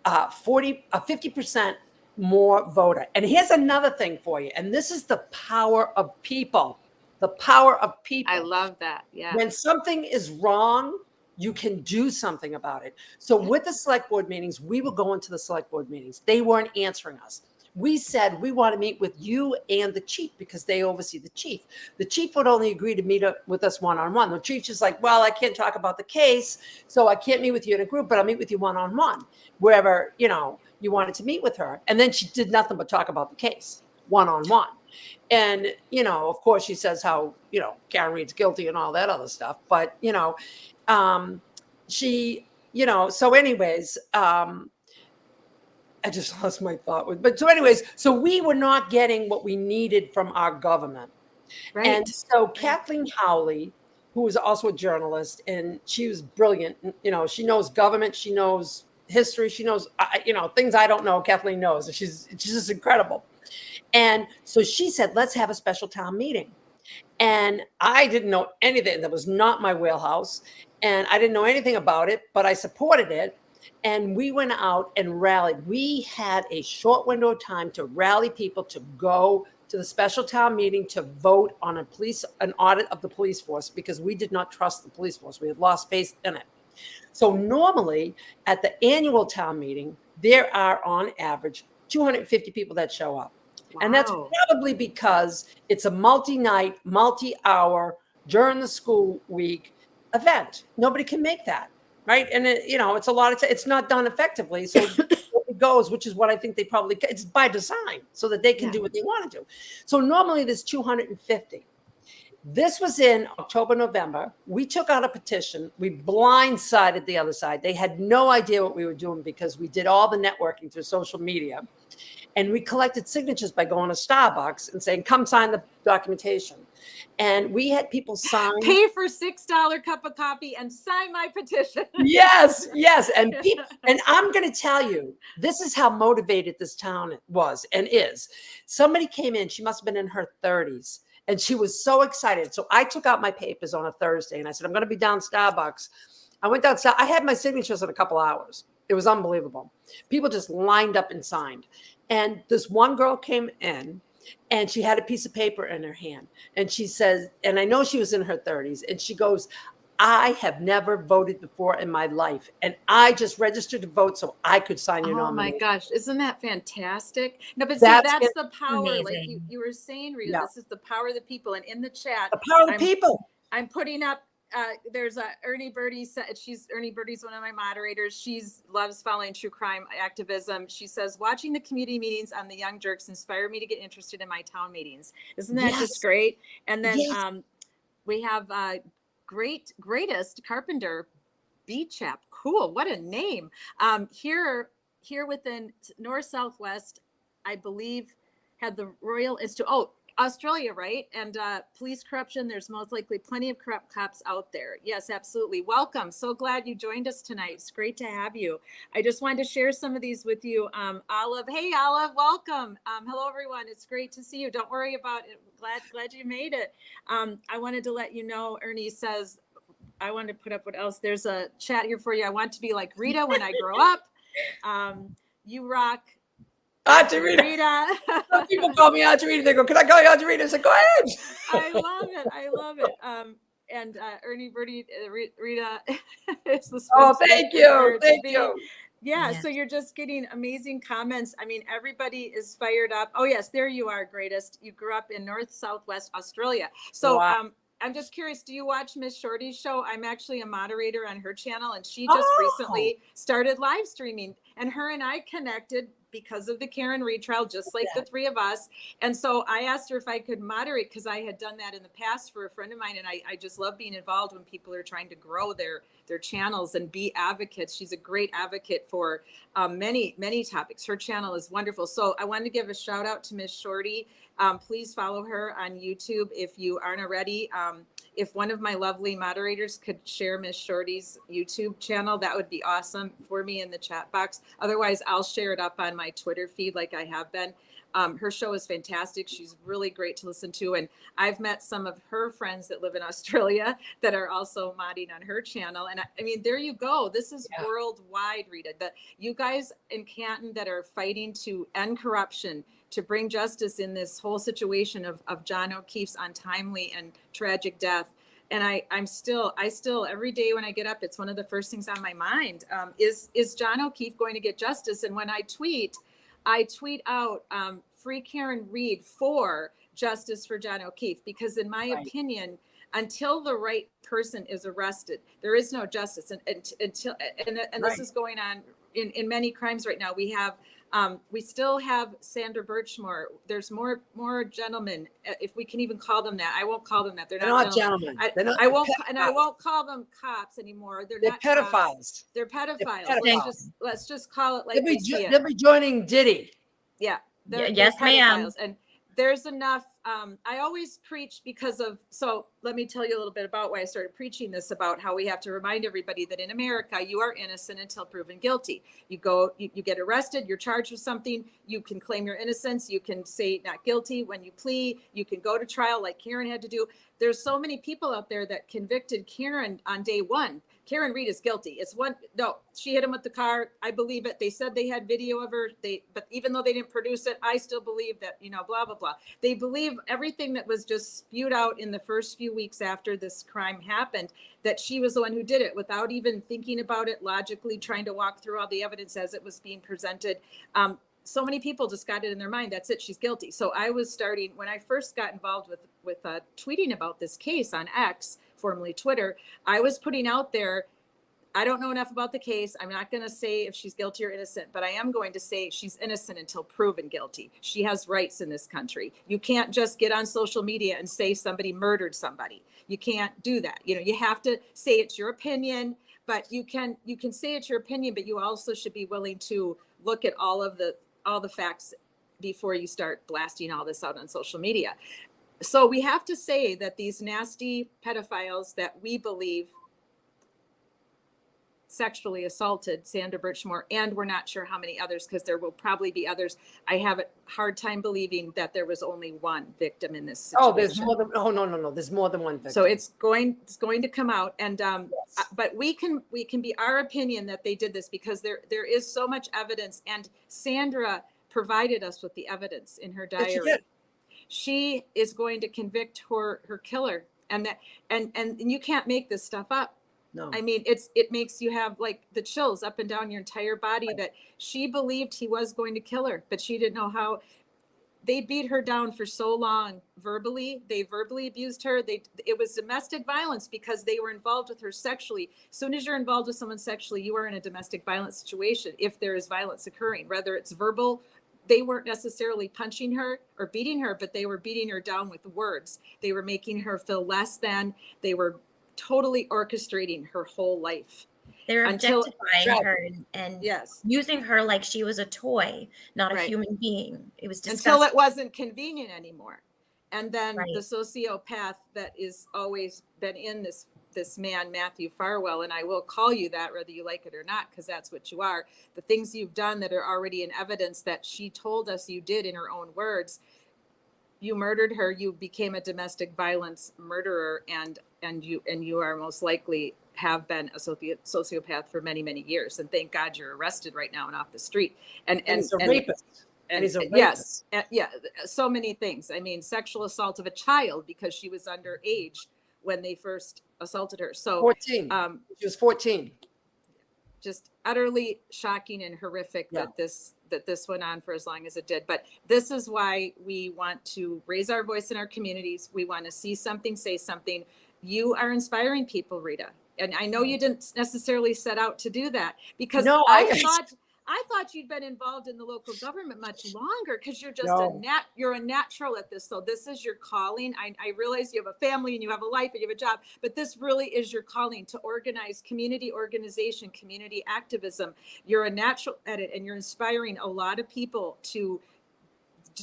50% more voter. And here's another thing for you. And this is the power of people. The power of people. I love that. Yeah. When something is wrong, you can do something about it. So with the select board meetings, we will go into the select board meetings. They weren't answering us. We said, we want to meet with you and the chief because they oversee the chief. The chief would only agree to meet with us one-on-one. The chief's just like, well, I can't talk about the case, so I can't meet with you in a group, but I'll meet with you one-on-one, wherever, you wanted to meet with her. And then she did nothing but talk about the case one-on-one. And, of course, she says how, Karen Reed's guilty and all that other stuff. But, she, so anyways, I just lost my thought. But so anyways, so we were not getting what we needed from our government. Right. And so Kathleen Howley, who was also a journalist, and she was brilliant. She knows government. She knows history. She knows, things I don't know. Kathleen knows. She's just incredible. And so she said, let's have a special town meeting. And I didn't know anything. That was not my wheelhouse. And I didn't know anything about it, but I supported it. And we went out and rallied. We had a short window of time to rally people to go to the special town meeting to vote on an audit of the police force, because we did not trust the police force. We had lost faith in it. So normally at the annual town meeting, there are on average 250 people that show up. Wow. And that's probably because it's a multi-night, multi-hour during the school week event. Nobody can make that, right? And it's a lot of it's not done effectively. So it goes, which is what I think it's by design so that they can do what they want to do. So normally there's 250. This was in October, November. We took out a petition. We blindsided the other side. They had no idea what we were doing because we did all the networking through social media. And we collected signatures by going to Starbucks and saying, come sign the documentation. And we had people sign. Pay for $6 cup of coffee and sign my petition. Yes. And I'm going to tell you, this is how motivated this town was and is. Somebody came in, she must have been in her 30s. And she was so excited. So I took out my papers on a Thursday and I said, I'm going to be down Starbucks. I went down. I had my signatures in a couple hours. It was unbelievable. People just lined up and signed. And this one girl came in and she had a piece of paper in her hand. And she says, and I know she was in her 30s. And she goes, I have never voted before in my life. And I just registered to vote so I could sign your nomination. Oh my gosh. Isn't that fantastic? No, but see, that's the power. Amazing. Like you were saying, Rita, this is the power of the people. And in the chat, the power of the people. I'm putting up, there's Ernie Birdie. Ernie Birdie's one of my moderators. Loves following true crime activism. She says, watching the community meetings on the Young Jerks inspired me to get interested in my town meetings. Isn't that just great? And then we have greatest Carpenter Beachap. Cool. What a name. Here within North Southwest, I believe, had the Royal Institute. Oh, Australia, right? And police corruption. There's most likely plenty of corrupt cops out there. Yes, absolutely. Welcome. So glad you joined us tonight. It's great to have you. I just wanted to share some of these with you. Olive. Hey, Olive. Welcome. Hello, everyone. It's great to see you. Don't worry about it. Glad you made it. I wanted to let you know, Ernie says, I wanted to put up what else. There's a chat here for you. I want to be like Rita when I grow up. You rock. Auntie Rita. Some people call me Auntie Rita. They go, can I call you Auntie Rita? I said, go ahead. I love it. And Ernie Birdie, Rita is the thank you. Thank you. Yeah, so you're just getting amazing comments. I mean, everybody is fired up. Oh, yes, there you are, greatest. You grew up in North Southwest Australia. So I'm just curious, do you watch Miss Shorty's show? I'm actually a moderator on her channel, and she just recently started live streaming. And her and I connected because of the Karen retrial, just like the three of us. And so I asked her if I could moderate, because I had done that in the past for a friend of mine. And I just love being involved when people are trying to grow their channels and be advocates. She's a great advocate for many topics. Her channel is wonderful. So I wanted to give a shout out to Miss Shorty. Please follow her on YouTube if you aren't already. If one of my lovely moderators could share Miss Shorty's YouTube channel, that would be awesome for me in the chat box. Otherwise, I'll share it up on my Twitter feed like I have been. Her show is fantastic. She's really great to listen to. And I've met some of her friends that live in Australia that are also modding on her channel. And I mean, there you go. This is worldwide, Rita. You guys in Canton that are fighting to end corruption, to bring justice in this whole situation of John O'Keefe's untimely and tragic death. And I still every day when I get up, it's one of the first things on my mind. Is John O'Keefe going to get justice? And when I tweet out free Karen Reed for justice for John O'Keefe, because in my opinion, until the right person is arrested, there is no justice. And this is going on in many crimes right now. We still have Sandra Birchmore. There's more gentlemen, if we can even call them that. I won't call them that. They're not gentlemen. I won't call them cops anymore. They're not pedophiles. Cops. They're pedophiles. Let's just call it like they'll be joining Diddy. Yeah. Yes, ma'am. And there's enough I always preach because of, so let me tell you a little bit about why I started preaching this, about how we have to remind everybody that in America, you are innocent until proven guilty. You get arrested, you're charged with something, you can claim your innocence, you can say not guilty when you plea, you can go to trial like Karen had to do. There's so many people out there that convicted Karen on day one. Karen Reed is guilty. No, she hit him with the car. I believe it. They said they had video of her. But even though they didn't produce it, I still believe that, blah, blah, blah. They believe everything that was just spewed out in the first few weeks after this crime happened, that she was the one who did it without even thinking about it logically, trying to walk through all the evidence as it was being presented. So many people just got it in their mind. That's it. She's guilty. So I was starting, when I first got involved with tweeting about this case on X, formerly Twitter, I was putting out there, I don't know enough about the case. I'm not going to say if she's guilty or innocent, but I am going to say she's innocent until proven guilty. She has rights in this country. You can't just get on social media and say somebody murdered somebody. You can't do that. You have to say it's your opinion, but you can say it's your opinion, but you also should be willing to look at all the facts before you start blasting all this out on social media. So we have to say that these nasty pedophiles that we believe sexually assaulted Sandra Birchmore, and we're not sure how many others, because there will probably be others. I have a hard time believing that there was only one victim in this situation. Oh, there's more than, no. There's more than one victim. So it's going to come out. And, yes. But we can be our opinion that they did this, because there is so much evidence, and Sandra provided us with the evidence in her diary. Yes, she is going to convict her killer, and you can't make this stuff up. No. I mean, it makes you have like the chills up and down your entire body, right, that she believed he was going to kill her, but she didn't know how. They beat her down for so long verbally. They verbally abused her. It was domestic violence because they were involved with her sexually. As soon as you're involved with someone sexually, you are in a domestic violence situation if there is violence occurring, whether it's verbal. They weren't necessarily punching her or beating her, but they were beating her down with words. They were making her feel less than. They were totally orchestrating her whole life. They were objectifying her and yes, using her like she was a toy, not a human being. It was disgusting. Until it wasn't convenient anymore. And then right, the sociopath that is always been in this man, Matthew Farwell, and I will call you that whether you like it or not, because that's what you are. The things you've done that are already in evidence that she told us you did in her own words. You murdered her, you became a domestic violence murderer, and you are most likely have been a sociopath for many, many years. And thank God you're arrested right now and off the street. And he's a rapist. And he's a rapist. Yes. Yeah. So many things. I mean, sexual assault of a child because she was underage when they first assaulted her. So 14. She was 14. Just utterly shocking and horrific that this went on for as long as it did. But this is why we want to raise our voice in our communities. We want to see something, say something. You are inspiring people, Rita. And I know you didn't necessarily set out to do that, because I thought you'd been involved in the local government much longer, because you're just you're a natural at this. So this is your calling. I realize you have a family and you have a life and you have a job, but this really is your calling to organize community organization, community activism. You're a natural at it, and you're inspiring a lot of people to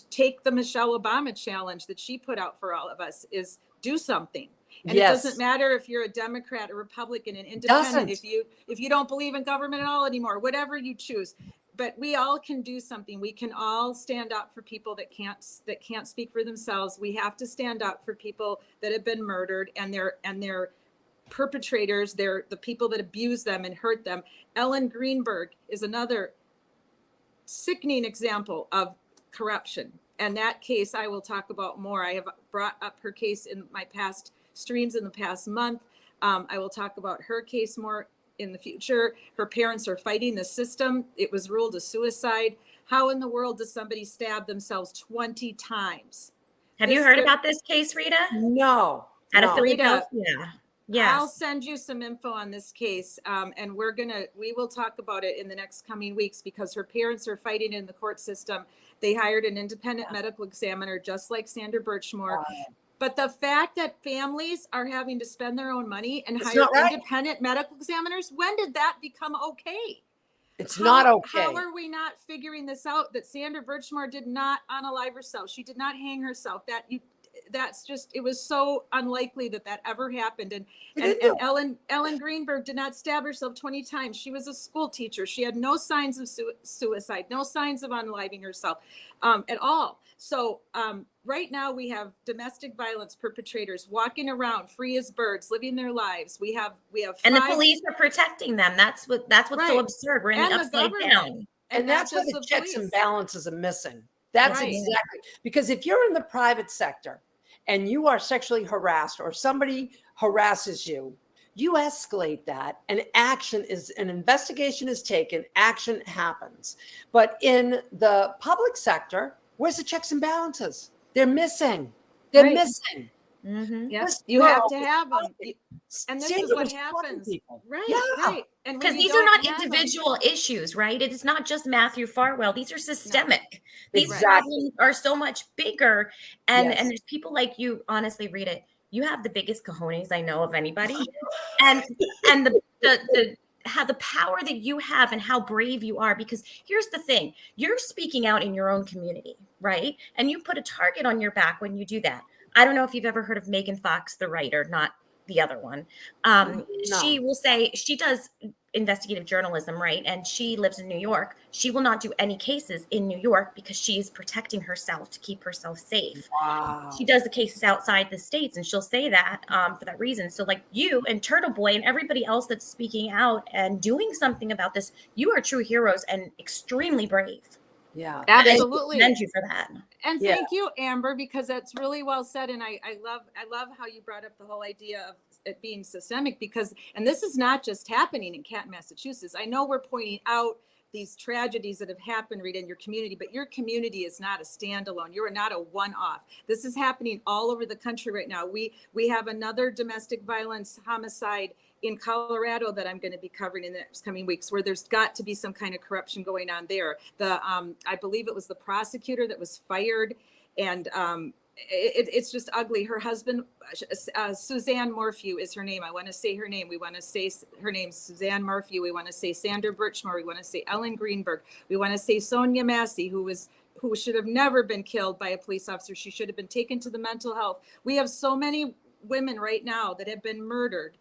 take the Michelle Obama challenge that she put out for all of us, is do something. And it doesn't matter if you're a Democrat, a Republican, an independent, if you don't believe in government at all anymore, whatever you choose. But we all can do something. We can all stand up for people that can't speak for themselves. We have to stand up for people that have been murdered, and their perpetrators, they're the people that abuse them and hurt them. Ellen Greenberg is another sickening example of corruption. And that case I will talk about more. I have brought up her case in my past streams in the past month. I will talk about her case more in the future. Her parents are fighting the system. It was ruled a suicide. How in the world does somebody stab themselves 20 times? Have you heard about this case, Rita? No. Out of Philadelphia. Yes. I'll send you some info on this case. And we will talk about it in the next coming weeks, because her parents are fighting in the court system. They hired an independent medical examiner, just like Sandra Birchmore. But the fact that families are having to spend their own money and hire independent medical examiners, when did that become okay? It's not okay. How are we not figuring this out? That Sandra Birchmore did not unalive herself. She did not hang herself. That that's just, it was so unlikely that that ever happened. And They and, didn't and Ellen Greenberg did not stab herself 20 times. She was a school teacher. She had no signs of suicide, no signs of unaliving herself at all. So right now we have domestic violence perpetrators walking around free as birds, living their lives. We have And the five, police are protecting them. That's what's so right, absurd. We're in and the the upside government, down. And not that's where just the the checks and police. balances are missing. That's Right. exactly, because if you're in the private sector and you are sexually harassed or somebody harasses you, you escalate that, and an investigation is taken, action happens. But in the public sector, where's the checks and balances? They're missing. They're Right. missing. Mm-hmm. Yeah, This you have girl to was have them. fucking- And this Sandra is what was fucking happens. people. Right, Yeah. right. And when Because you these are don't not have 'em- individual issues, right? It is not just Matthew Farwell. These are systemic. These Exactly. problems are so much bigger. And Yes. there's people like you, honestly, Rita, you have the biggest cojones I know of anybody. and the how the power that you have and how brave you are, because here's the thing, you're speaking out in your own community, right? And you put a target on your back when you do that. I don't know if you've ever heard of Megan Fox, the writer, not the other one. No. She will say, she does investigative journalism, right? And she lives in New York. She will not do any cases in New York because she's protecting herself to keep herself safe. Wow. She does the cases outside the states, and she'll say that for that reason. So like you and Turtle Boy and everybody else that's speaking out and doing something about this, you are true heroes and extremely brave. Yeah. Absolutely. Commend you for that. And Yeah. thank you, Amber, because that's really well said. And I love how you brought up the whole idea of it being systemic, because, and this is not just happening in Canton, Massachusetts. I know we're pointing out these tragedies that have happened, Rita, in your community, but your community is not a standalone. You are not a one-off. This is happening all over the country right now. We have another domestic violence homicide in Colorado that I'm going to be covering in the next coming weeks, where there's got to be some kind of corruption going on there. I believe it was the prosecutor that was fired, and it's just ugly. Her husband, Suzanne Morphew is her name. I want to say her name. We want to say her name, Suzanne Morphew. We want to say Sandra Birchmore. We want to say Ellen Greenberg. We want to say Sonia Massey, who should have never been killed by a police officer. She should have been taken to the mental health. We have so many women right now that have been murdered,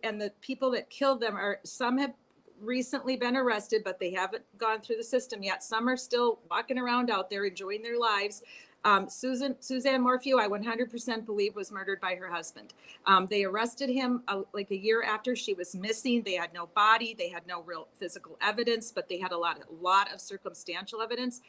and the people that killed them some have recently been arrested, but they haven't gone through the system yet. Some are still walking around out there enjoying their lives. Suzanne Morphew, I 100% believe, was murdered by her husband. They arrested him like a year after she was missing. They had no body, they had no real physical evidence, but they had a lot of circumstantial evidence.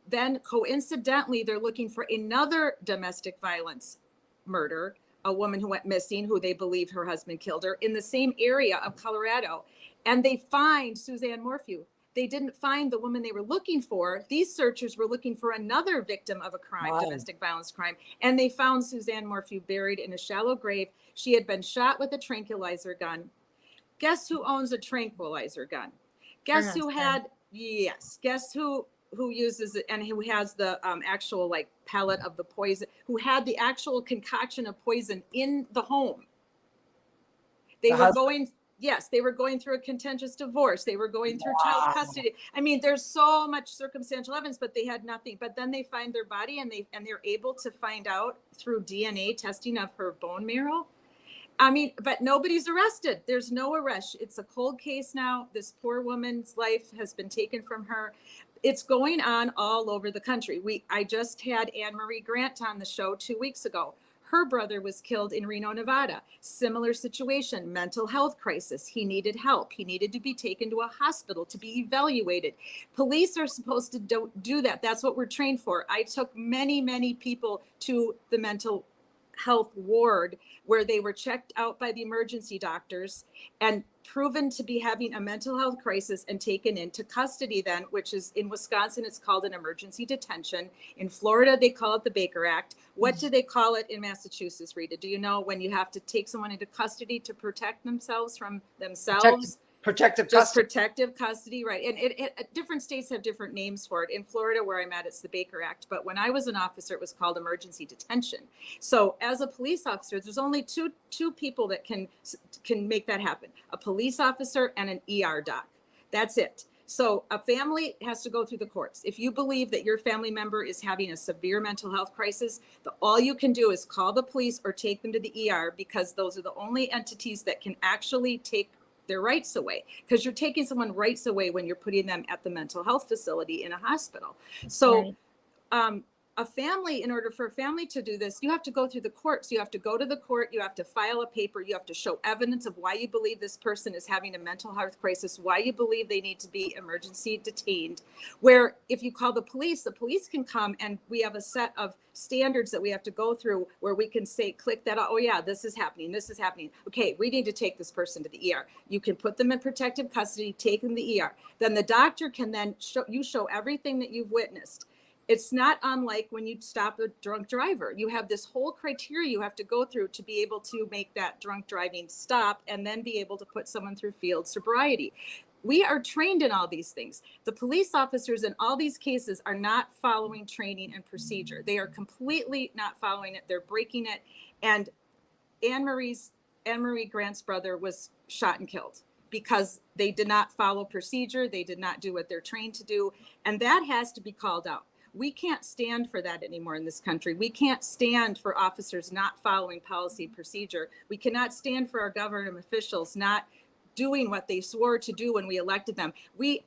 Then coincidentally, they're looking for another domestic violence murder, a woman who went missing, who they believe her husband killed her, in the same area of Colorado. And they find Suzanne Morphew. They didn't find the woman they were looking for. These searchers were looking for another victim of a crime, Wow. domestic violence crime. And they found Suzanne Morphew buried in a shallow grave. She had been shot with a tranquilizer gun. Guess who owns a tranquilizer gun? Guess who uses it and who has the actual like pellet of the poison, who had the actual concoction of poison in the home. They were going through a contentious divorce. They were going through child custody. I mean, there's so much circumstantial evidence, but they had nothing. But then they find their body, and they're able to find out through DNA testing of her bone marrow. I mean, but nobody's arrested. There's no arrest. It's a cold case now. This poor woman's life has been taken from her. It's going on all over the country. I just had Anne Marie Grant on the show 2 weeks ago. Her brother was killed in Reno, Nevada. Similar situation, mental health crisis. He needed help. He needed to be taken to a hospital to be evaluated. Police are supposed to do that. That's what we're trained for. I took many, many people to the mental health ward where they were checked out by the emergency doctors and proven to be having a mental health crisis and taken into custody then, which is in Wisconsin, it's called an emergency detention. In Florida, they call it the Baker Act. What do they call it in Massachusetts, Rita? Do you know, when you have to take someone into custody to protect themselves from themselves? Protective custody, right? And different states have different names for it. In Florida, where I'm at, it's the Baker Act. But when I was an officer, it was called emergency detention. So as a police officer, there's only two people that can make that happen: a police officer and an ER doc. That's it. So a family has to go through the courts. If you believe that your family member is having a severe mental health crisis, all you can do is call the police or take them to the ER, because those are the only entities that can actually take their rights away, because you're taking someone's rights away when you're putting them at the mental health facility in a hospital. So Right. A family, in order for a family to do this, you have to go through the courts. You have to go to the court. You have to file a paper. You have to show evidence of why you believe this person is having a mental health crisis, why you believe they need to be emergency detained. Where if you call the police can come, and we have a set of standards that we have to go through where we can say, click that, oh yeah, this is happening. This is happening. Okay, we need to take this person to the ER. You can put them in protective custody, take them to the ER. Then the doctor can then show everything that you've witnessed. It's not unlike when you stop a drunk driver. You have this whole criteria you have to go through to be able to make that drunk driving stop, and then be able to put someone through field sobriety. We are trained in all these things. The police officers in all these cases are not following training and procedure. They are completely not following it. They're breaking it. And Anne Marie Grant's brother was shot and killed because they did not follow procedure. They did not do what they're trained to do. And that has to be called out. We can't stand for that anymore in this country. We can't stand for officers not following policy and procedure. We cannot stand for our government officials not doing what they swore to do when we elected them.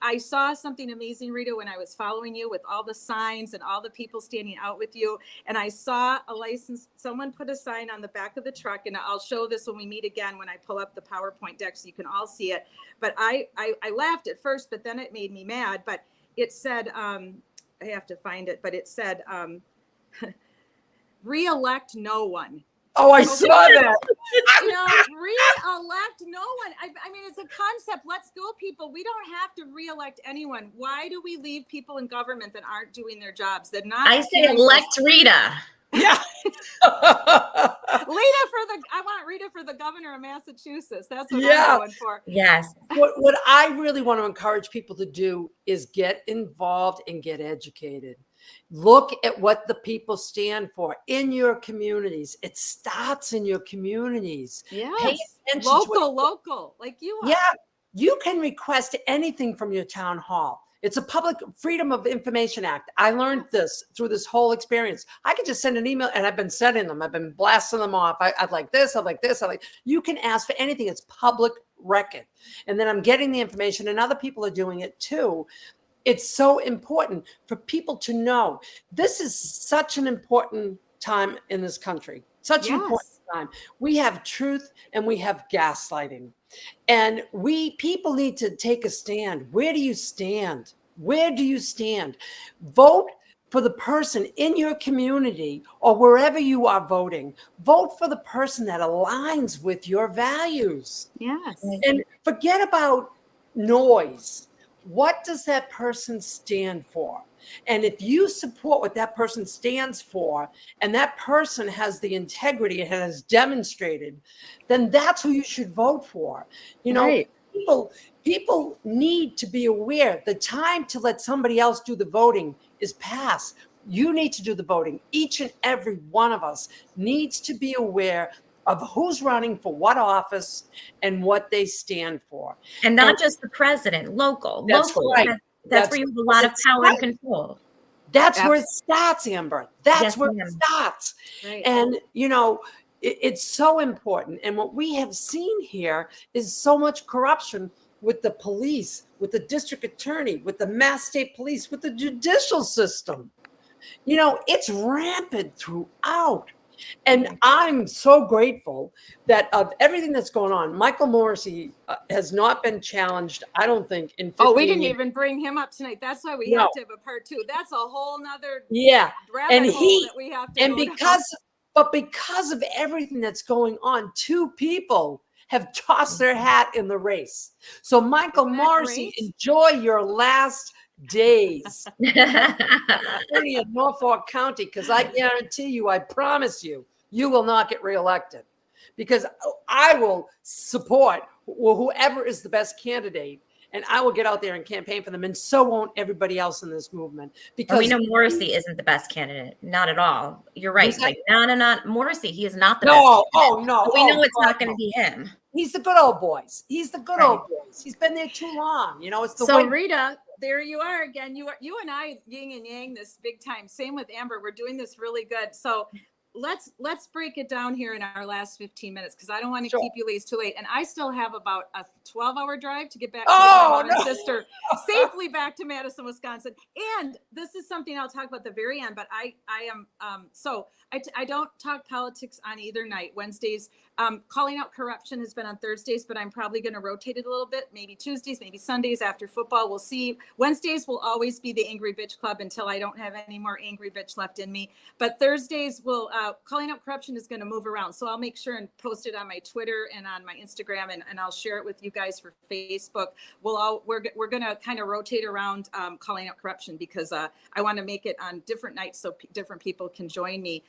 I saw something amazing, Rita, when I was following you with all the signs and all the people standing out with you. And I saw a license, someone put a sign on the back of the truck, and I'll show this when we meet again, when I pull up the PowerPoint deck so you can all see it. But I laughed at first, but then it made me mad. But it said, I have to find it, but it said, re-elect no one. Oh, I saw that. Re-elect no one. I mean, it's a concept. Let's go, people. We don't have to re-elect anyone. Why do we leave people in government that aren't doing their jobs? That not. I say elect Rita. Yeah. I want Rita for the governor of Massachusetts. That's what I'm going for. Yes. What I really want to encourage people to do is get involved and get educated. Look at what the people stand for in your communities. It starts in your communities. Yes. Local, like you are. Yeah. You can request anything from your town hall. It's a Public Freedom of Information Act. I learned this through this whole experience. I could just send an email, and I've been sending them. I've been blasting them off. I'd like this. I'd like this. You can ask for anything. It's public record. And then I'm getting the information, and other people are doing it too. It's so important for people to know. This is such an important time in this country. Such an important time. We have truth and we have gaslighting. And people need to take a stand. Where do you stand? Where do you stand? Vote for the person in your community or wherever you are voting. Vote for the person that aligns with your values. Yes. And forget about noise. What does that person stand for? And if you support what that person stands for, and that person has the integrity it has demonstrated, then that's who you should vote for. Right. People need to be aware the time to let somebody else do the voting is past. You need to do the voting. Each and every one of us needs to be aware of who's running for what office and what they stand for. And not just the president, local. That's right. That's where you have a lot of power and control. That's where it starts, Amber. That's where it starts. Right. And, it's so important. And what we have seen here is so much corruption with the police, with the district attorney, with the Mass State Police, with the judicial system. It's rampant throughout. And I'm so grateful that of everything that's going on, Michael Morrissey has not been challenged, I don't think, in 15 we didn't years. even bring him up tonight. That's why we have to have a part 2. That's a whole nother and hole that we have to and go because of everything that's going on, 2 people have tossed their hat in the race. So Michael Morrissey, enjoy your last days in Norfolk County, because I guarantee you, I promise you, you will not get reelected, because I will support whoever is the best candidate, and I will get out there and campaign for them, and so won't everybody else in this movement. Because we know Morrissey isn't the best candidate, not at all. You're right. Like, no, Morrissey, he is not the best. No, candidate. no. But we know it's not going to be him. He's the good old boys. He's the good Right. old boys. He's been there too long. You know, it's the So white. Rita, there you are again. You and I yin and yang this big time. Same with Amber. We're doing this really good. So let's break it down here in our last 15 minutes because I don't want to Sure. keep you ladies too late. And I still have about a 12-hour drive to get back to Oh, my mom and no. sister safely back to Madison, Wisconsin. And this is something I'll talk about at the very end. But I am I don't talk politics on either night. Wednesdays, calling out corruption has been on Thursdays, but I'm probably going to rotate it a little bit. Maybe Tuesdays, maybe Sundays after football. We'll see. Wednesdays will always be the Angry Bitch Club until I don't have any more angry bitch left in me. But Thursdays will calling out corruption is going to move around. So I'll make sure and post it on my Twitter and on my Instagram, and I'll share it with you guys for Facebook. We're going to kind of rotate around calling out corruption because I want to make it on different nights so different people can join me.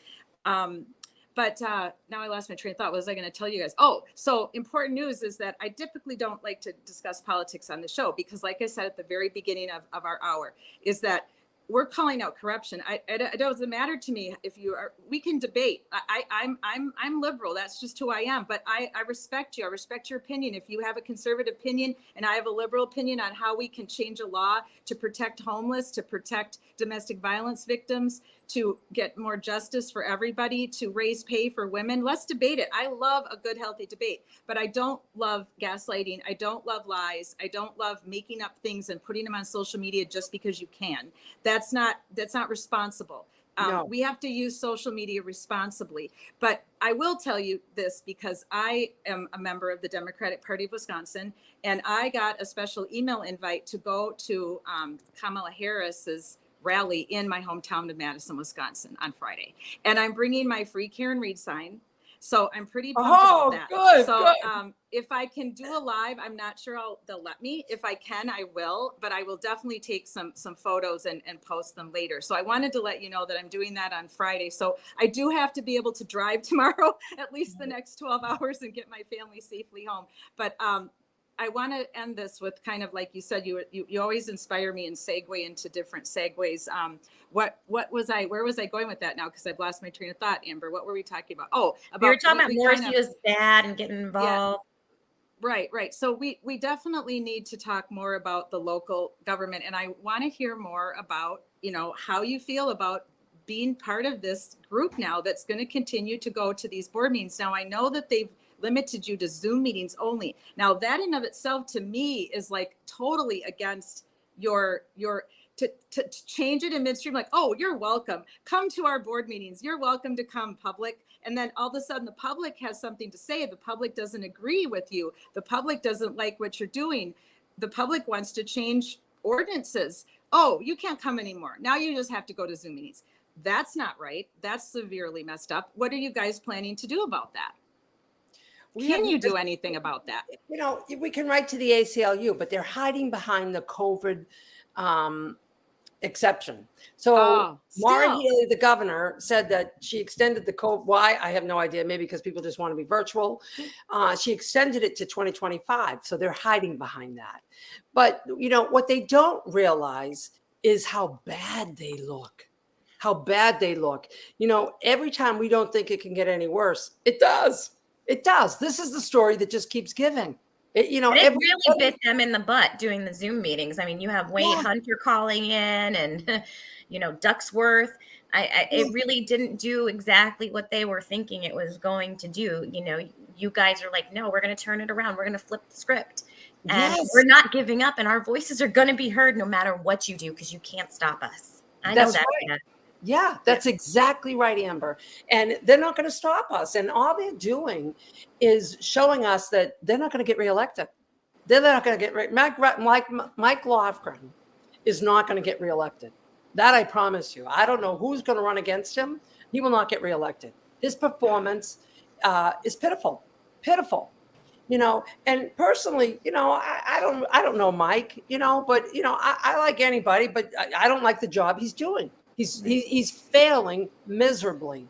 But now I lost my train of thought. What was I going to tell you guys? Oh, so important news is that I typically don't like to discuss politics on the show because, like I said at the very beginning of our hour, is that we're calling out corruption. It doesn't matter to me if you are. We can debate. I'm liberal. That's just who I am. But I respect you. I respect your opinion. If you have a conservative opinion and I have a liberal opinion on how we can change a law to protect homeless, to protect domestic violence victims, to get more justice for everybody, to raise pay for women, let's debate it. I love a good, healthy debate, but I don't love gaslighting. I don't love lies. I don't love making up things and putting them on social media just because you can. That's not responsible. No. We have to use social media responsibly. But I will tell you this because I am a member of the Democratic Party of Wisconsin, and I got a special email invite to go to Kamala Harris's rally in my hometown of Madison, Wisconsin on Friday. And I'm bringing my free Karen Reed sign. So I'm pretty pumped about that. Good, so good. If I can do a live, I'm not sure they'll let me. If I can, I will, but I will definitely take some photos and post them later. So I wanted to let you know that I'm doing that on Friday. So I do have to be able to drive tomorrow, at least the next 12 hours and get my family safely home. But I want to end this with kind of like you said, you always inspire me and segue into different segues. Where was I going with that now? Because I've lost my train of thought, Amber. What were we talking about? Oh, we were talking about Morrissey is bad and getting involved. Yeah. Right. So we definitely need to talk more about the local government. And I want to hear more about, how you feel about being part of this group now that's going to continue to go to these board meetings. Now, I know that they've limited you to Zoom meetings only. Now, that in of itself to me is like totally against your to change it in midstream, like, oh, you're welcome. Come to our board meetings. You're welcome to come, public. And then all of a sudden the public has something to say. The public doesn't agree with you. The public doesn't like what you're doing. The public wants to change ordinances. Oh, you can't come anymore. Now you just have to go to Zoom meetings. That's not right. That's severely messed up. What are you guys planning to do about that? Can you do anything about that? We can write to the ACLU, but they're hiding behind the COVID exception. So Maura Healey, the governor, said that she extended the COVID. Why? I have no idea. Maybe because people just want to be virtual. She extended it to 2025. So they're hiding behind that. But, what they don't realize is how bad they look. How bad they look. Every time we don't think it can get any worse, it does. It does. This is the story that just keeps giving. It really bit them in the butt doing the Zoom meetings. I mean, you have Wayne Hunter calling in and, Ducksworth. It really didn't do exactly what they were thinking it was going to do. You guys are like, no, we're going to turn it around. We're going to flip the script. And we're not giving up. And our voices are going to be heard no matter what you do because you can't stop us. I know that. Right. Yeah, that's exactly right, Amber. And they're not going to stop us. And all they're doing is showing us that they're not going to get reelected. They're not going to get Mike Lofgren is not going to get reelected. That I promise you. I don't know who's going to run against him. He will not get reelected. His performance is pitiful. And personally, I don't know Mike, but I like anybody, but I don't like the job he's doing. He's failing miserably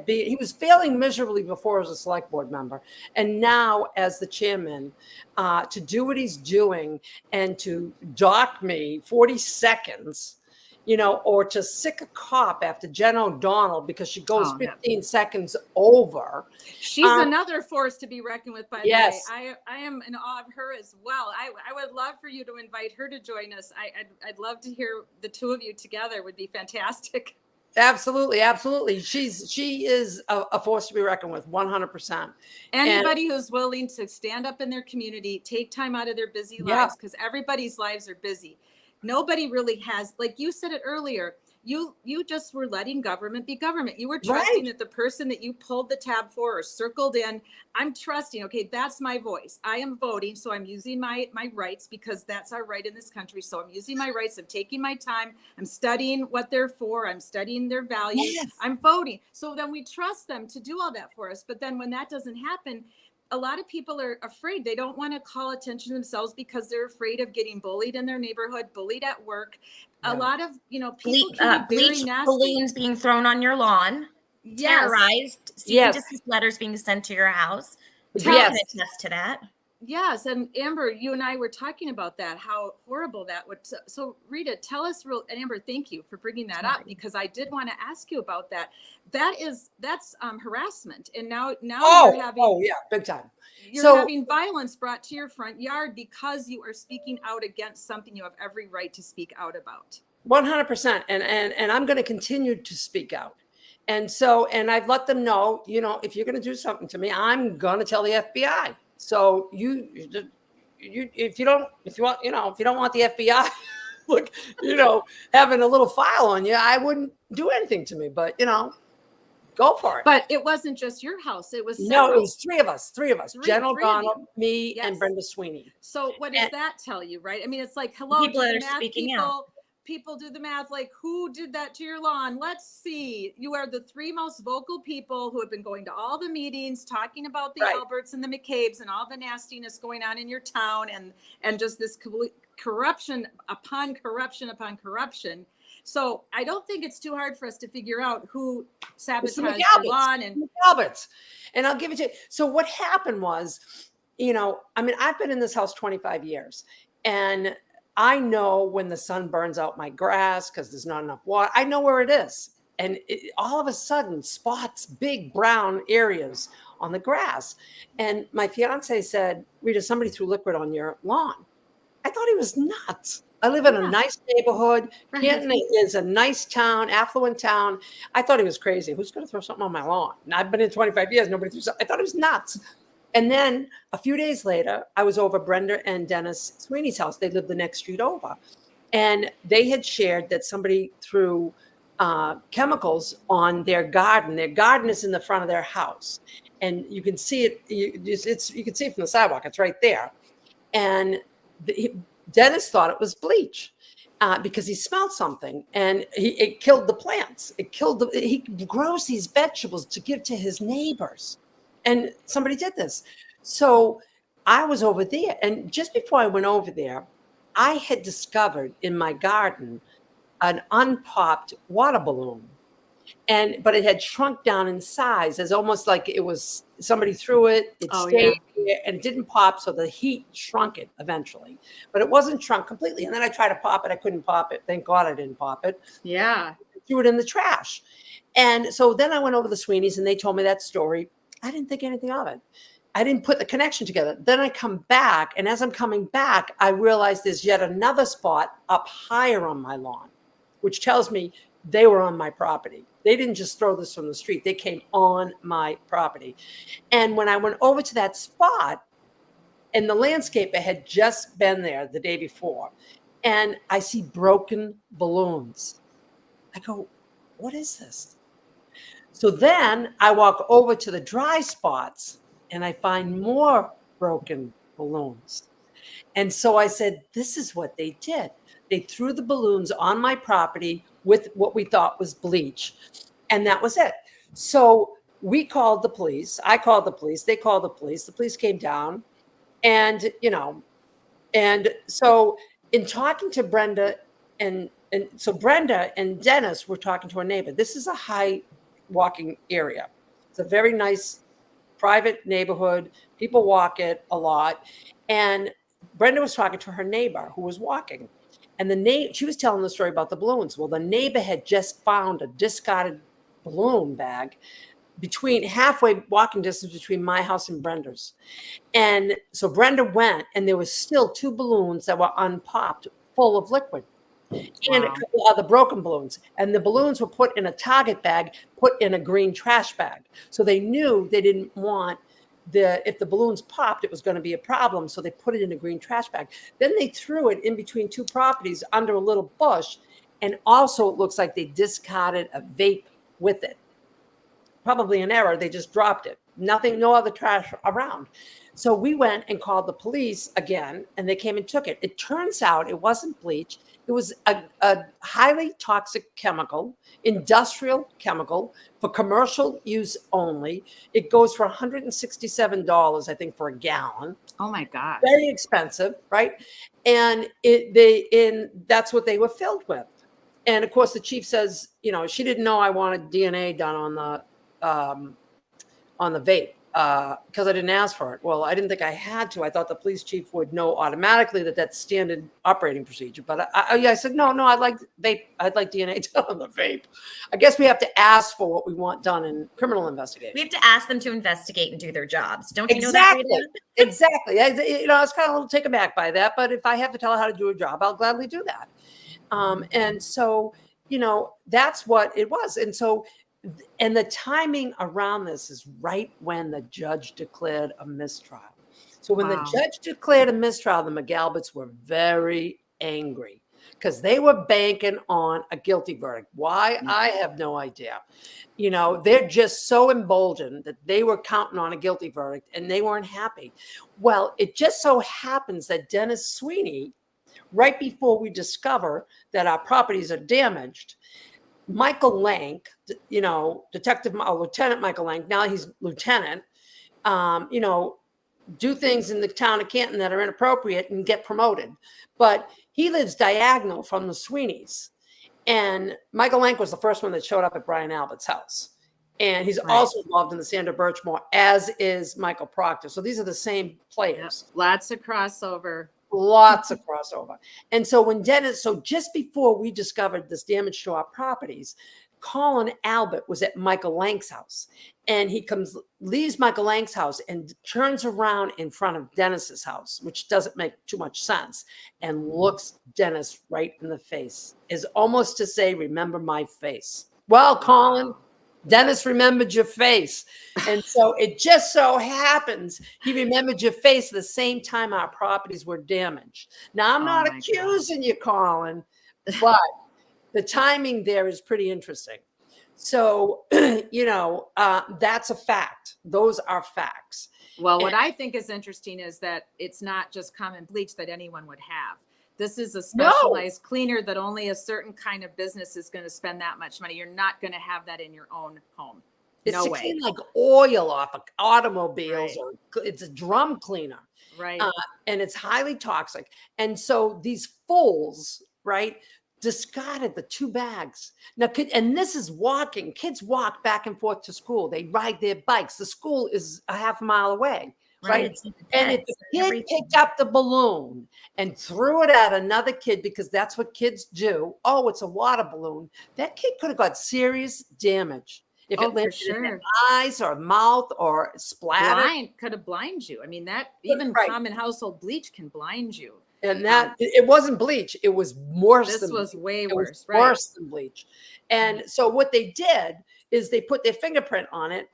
he was failing miserably before as a select board member. And now as the chairman, to do what he's doing and to dock me 40 seconds or to sick a cop after Jen O'Donnell because she goes Oh, yeah. 15 seconds over. She's another force to be reckoned with, by the way. Yes. I am in awe of her as well. I would love for you to invite her to join us. I'd love to hear the two of you together. Would be fantastic. Absolutely, absolutely. She is a force to be reckoned with, 100%. Anybody who's willing to stand up in their community, take time out of their busy lives, because everybody's lives are busy. Nobody really has, like you said it earlier, you just were letting government be government. You were trusting that the person that you pulled the tab for or circled in, I'm trusting, okay, that's my voice. I am voting, so I'm using my rights, because that's our right in this country. So I'm using my rights. I'm taking my time. I'm studying what they're for. I'm studying their values. Yes. I'm voting. So then we trust them to do all that for us. But then when that doesn't happen, a lot of people are afraid. They don't want to call attention to themselves because they're afraid of getting bullied in their neighborhood, bullied at work. A lot of, people can be very bleach nasty. balloons being thrown on your lawn, terrorized, cease and desist letters being sent to your house. Tell can attest to that. Yes, and Amber, you and I were talking about that, how horrible that would. So Rita, tell us and Amber, thank you for bringing that up, because I did want to ask you about that. That's harassment, and now you're having big time. You're having violence brought to your front yard because you are speaking out against something you have every right to speak out about. 100%, and I'm going to continue to speak out. And I've let them know, if you're going to do something to me, I'm going to tell the FBI. So if you don't want the FBI, look, having a little file on you, I wouldn't do anything to me, but go for it. But it wasn't just your house. It was No, it was three of us. Jen O'Donnell, me, yes. and Brenda Sweeney. So what does that tell you, right? I mean, it's like, hello, people that are speaking out. People do the math, like, who did that to your lawn? Let's see. You are the three most vocal people who have been going to all the meetings, talking about the Alberts and the McCabe's and all the nastiness going on in your town, and just this corruption upon corruption upon corruption. So I don't think it's too hard for us to figure out who sabotaged your lawn. And Alberts. And I'll give it to you. So what happened was, I've been in this house 25 years, and I know when the sun burns out my grass because there's not enough water. I know where it is. And all of a sudden, spots, big brown areas on the grass. And my fiance said, Rita, somebody threw liquid on your lawn. I thought he was nuts. I live in a nice neighborhood. Canton is a nice town, affluent town. I thought he was crazy. Who's going to throw something on my lawn? And I've been in 25 years. Nobody threw something. I thought he was nuts. And then a few days later, I was over Brenda and Dennis Sweeney's house. They lived the next street over. And they had shared that somebody threw chemicals on their garden. Their garden is in the front of their house. And you can see it. You can see it from the sidewalk. It's right there. And Dennis thought it was bleach because he smelled something, and it killed the plants. He grows these vegetables to give to his neighbors. And somebody did this. So I was over there. And just before I went over there, I had discovered in my garden an unpopped water balloon. But it had shrunk down in size, as almost like it was somebody threw it. It stayed here and didn't pop. So the heat shrunk it eventually, but it wasn't shrunk completely. And then I tried to pop it. I couldn't pop it. Thank God I didn't pop it. Yeah. I threw it in the trash. And so then I went over to the Sweeneys and they told me that story. I didn't think anything of it. I didn't put the connection together. Then I come back, and as I'm coming back, I realized there's yet another spot up higher on my lawn, which tells me they were on my property. They didn't just throw this from the street. They came on my property. And when I went over to that spot, and the landscaper had just been there the day before, and I see broken balloons. I go, what is this? So then I walk over to the dry spots and I find more broken balloons. And so I said, this is what they did. They threw the balloons on my property with what we thought was bleach. And that was it. So we called the police. I called the police. They called the police. The police came down. And, and so in talking to Brenda, and so Brenda and Dennis were talking to a neighbor. This is a high walking area. It's a very nice private neighborhood. People walk it a lot. And Brenda was talking to her neighbor who was walking. And she was telling the story about the balloons. Well, the neighbor had just found a discarded balloon bag halfway walking distance between my house and Brenda's. And so Brenda went, and there was still 2 balloons that were unpopped, full of liquid, and a Wow. couple other broken balloons. And the balloons were put in a Target bag, put in a green trash bag. So they knew they didn't want if the balloons popped, it was going to be a problem. So they put it in a green trash bag. Then they threw it in between 2 properties under a little bush. And also it looks like they discarded a vape with it. Probably an error. They just dropped it. Nothing, no other trash around. So we went and called the police again, and they came and took it. It turns out it wasn't bleach. It was a highly toxic chemical, industrial chemical for commercial use only. It goes for $167, I think, for a gallon. Oh my God. Very expensive, right? And that's what they were filled with. And of course, the chief says, she didn't know I wanted DNA done on the vape because I didn't ask for it. Well, I didn't think I had to. I thought the police chief would know automatically that that's standard operating procedure. But I said, no, I'd like vape. I'd like DNA done on the vape. I guess we have to ask for what we want done in criminal investigation. We have to ask them to investigate and do their jobs. Don't you exactly. know that? Exactly. I was kind of a little taken aback by that. But if I have to tell her how to do a job, I'll gladly do that. And so, that's what it was. And so, and the timing around this is right when the judge declared a mistrial. So when the judge declared a mistrial, the McGalberts were very angry because they were banking on a guilty verdict. Why? I have no idea. They're just so emboldened that they were counting on a guilty verdict and they weren't happy. Well, it just so happens that Dennis Sweeney, right before we discover that our properties are damaged, Michael Lank, Lieutenant Michael Lank, now he's lieutenant, do things in the town of Canton that are inappropriate and get promoted. But he lives diagonal from the Sweeneys. And Michael Lank was the first one that showed up at Brian Albert's house. And he's also involved in the Sandra Birchmore, as is Michael Proctor. So these are the same players. Yep. Lots of crossover. Lots of crossover. And so just before we discovered this damage to our properties, Colin Albert was at Michael Lank's house, and he leaves Michael Lank's house and turns around in front of Dennis's house, which doesn't make too much sense, and looks Dennis right in the face, is almost to say, remember my face. Well, Colin, Dennis remembered your face. And so it just so happens he remembered your face the same time our properties were damaged. Now, I'm not accusing you, Colin, but the timing there is pretty interesting. So, that's a fact. Those are facts. Well, what I think is interesting is that it's not just common bleach that anyone would have. This is a specialized cleaner that only a certain kind of business is going to spend that much money. You're not going to have that in your own home. It's to clean like oil off of automobiles, or it's a drum cleaner. Right. And it's highly toxic. And so these fools, discarded the 2 bags. Now, and this is walking. Kids walk back and forth to school. They ride their bikes. The school is a half a mile away. Right. And if the kid picked up the balloon and threw it at another kid, because that's what kids do. Oh, it's a water balloon. That kid could have got serious damage if it landed in their eyes or mouth or splattered. Could have blinded you. I mean, that even common household bleach can blind you. And that it wasn't bleach. It was worse. This was way worse. Worse than bleach. And so what they did is they put their fingerprint on it,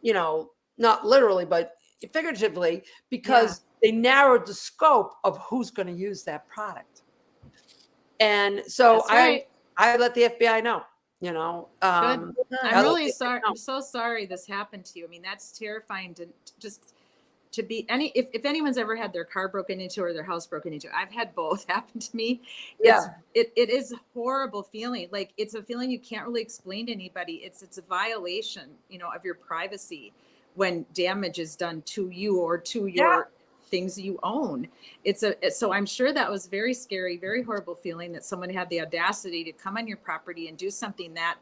not literally, but figuratively, because they narrowed the scope of who's going to use that product. And so I let the FBI know, I'm really sorry. I'm so sorry this happened to you. I mean, that's terrifying to be if anyone's ever had their car broken into or their house broken into. I've had both happen to me. It is a horrible feeling. Like, it's a feeling you can't really explain to anybody. It's a violation, of your privacy when damage is done to you or to your things you own. So I'm sure that was very scary, very horrible feeling that someone had the audacity to come on your property and do something that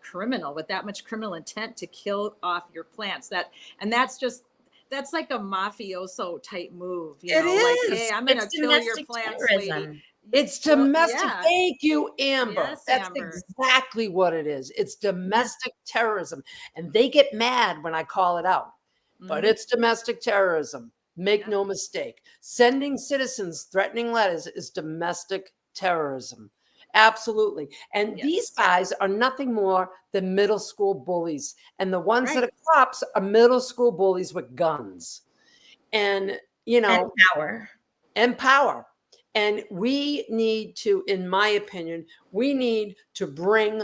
criminal, with that much criminal intent to kill off your plants. That's like a mafioso type move. It is. Like, hey, I'm going to kill your plants, lady. It's Well, domestic. yeah. Thank you, Amber. Yes, That's Amber. exactly what it is. It's domestic terrorism. And they get mad when I call it out. But Mhm. it's domestic terrorism. Make Yep. no mistake. Sending citizens threatening letters is domestic terrorism. Absolutely. And these Yes. guys are nothing more than middle school bullies. And the ones that Right. are cops are middle school bullies with guns. And, you And know, power. and power. And we need to, in my opinion, we need to bring,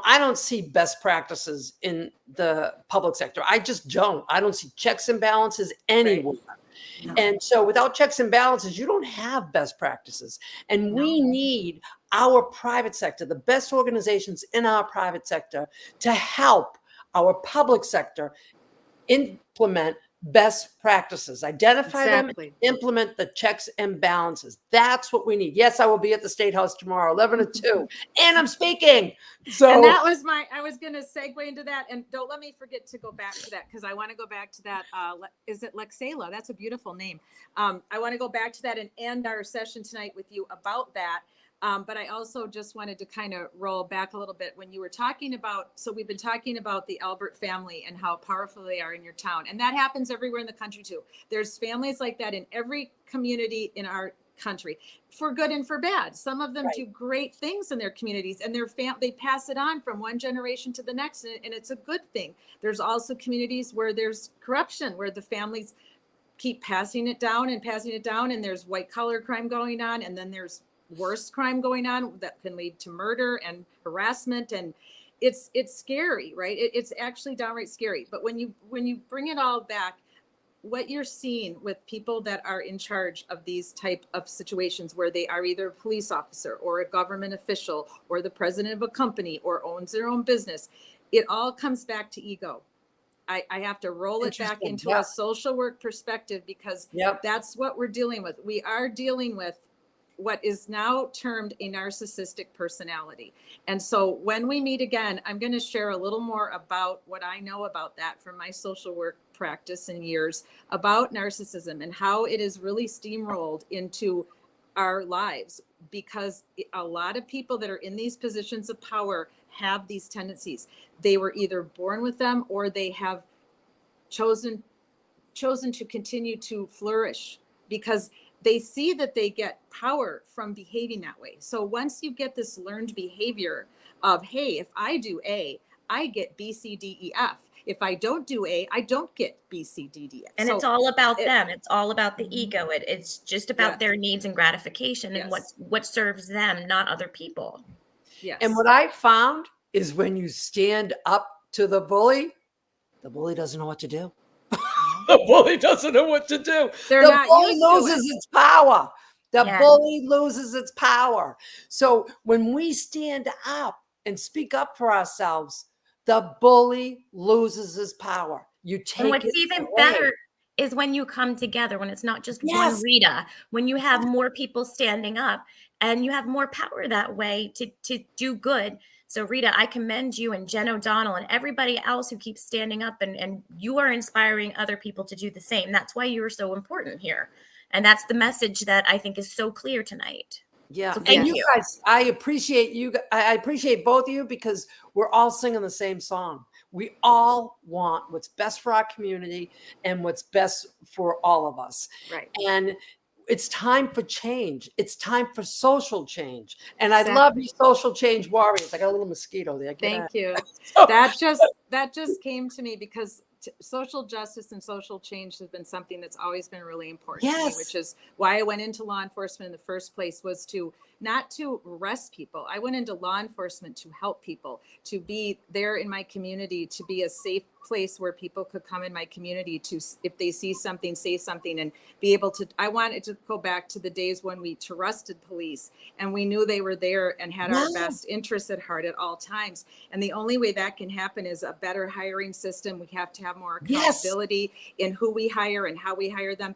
I don't see best practices in the public sector. I just don't. I don't see checks and balances anywhere. No. And so without checks and balances, you don't have best practices. And we need our private sector, the best organizations in our private sector, to help our public sector implement best practices, identify them, Exactly. implement the checks and balances. That's what we need. Yes, I will be at the State House tomorrow, 11 to 2, and I'm speaking. So, And that was I was going to segue into that. And don't let me forget to go back to that, because I want to go back to that. Is it Lexela? That's a beautiful name. I want to go back to that and end our session tonight with you about that. But I also just wanted to kind of roll back a little bit when you were talking about, so we've been talking about the Albert family and how powerful they are in your town. And that happens everywhere in the country too. There's families like that in every community in our country, for good and for bad. Some of them do great things in their communities, and they pass it on from one generation to the next, and it's a good thing. There's also communities where there's corruption, where the families keep passing it down, and there's white collar crime going on, and then there's worse crime going on that can lead to murder and harassment, and it's scary, right? It's actually downright scary. But when you bring it all back, what you're seeing with people that are in charge of these type of situations, where they are either a police officer or a government official or the president of a company or owns their own business, it all comes back to ego. I have to roll it back into a social work perspective, because that's what we're dealing with. We are dealing with what is now termed a narcissistic personality. And so when we meet again, I'm going to share a little more about what I know about that from my social work practice and years, about narcissism and how it is really steamrolled into our lives, because a lot of people that are in these positions of power have these tendencies. They were either born with them, or they have chosen to continue to flourish, because they see that they get power from behaving that way. So once you get this learned behavior of, hey, if I do A, I get B, C, D, E, F. If I don't do A, I don't get B, C, D, D, F. And so it's all about them. It's all about the Mhm. ego. It's just about their needs and gratification and what serves them, not other people. Yes. And what I found is, when you stand up to the bully doesn't know what to do. The bully doesn't know what to do. The bully loses its power. The bully loses its power. So when we stand up and speak up for ourselves, the bully loses his power. You take And what's it even away. better is when you come together, when it's not just one Rita, when you have more people standing up, and you have more power that way to do good. So Rita, I commend you, and Jen O'Donnell and everybody else who keeps standing up, and you are inspiring other people to do the same. That's why you are so important here. And that's the message that I think is so clear tonight. Yeah. So thank you guys. I appreciate you. I appreciate both of you, because we're all singing the same song. We all want what's best for our community and what's best for all of us. Right. And it's time for change. It's time for social change. And I love you, social change warriors. I got a little mosquito there. Thank you. That just came to me, because social justice and social change has been something that's always been really important to me, which is why I went into law enforcement in the first place, was to not to arrest people. I went into law enforcement to help people, to be there in my community, to be a safe place where people could come in my community to, if they see something, say something, and be able to. I wanted to go back to the days when we trusted police and we knew they were there and had our best interests at heart at all times. And the only way that can happen is a better hiring system. We have to have more accountability in who we hire and how we hire them.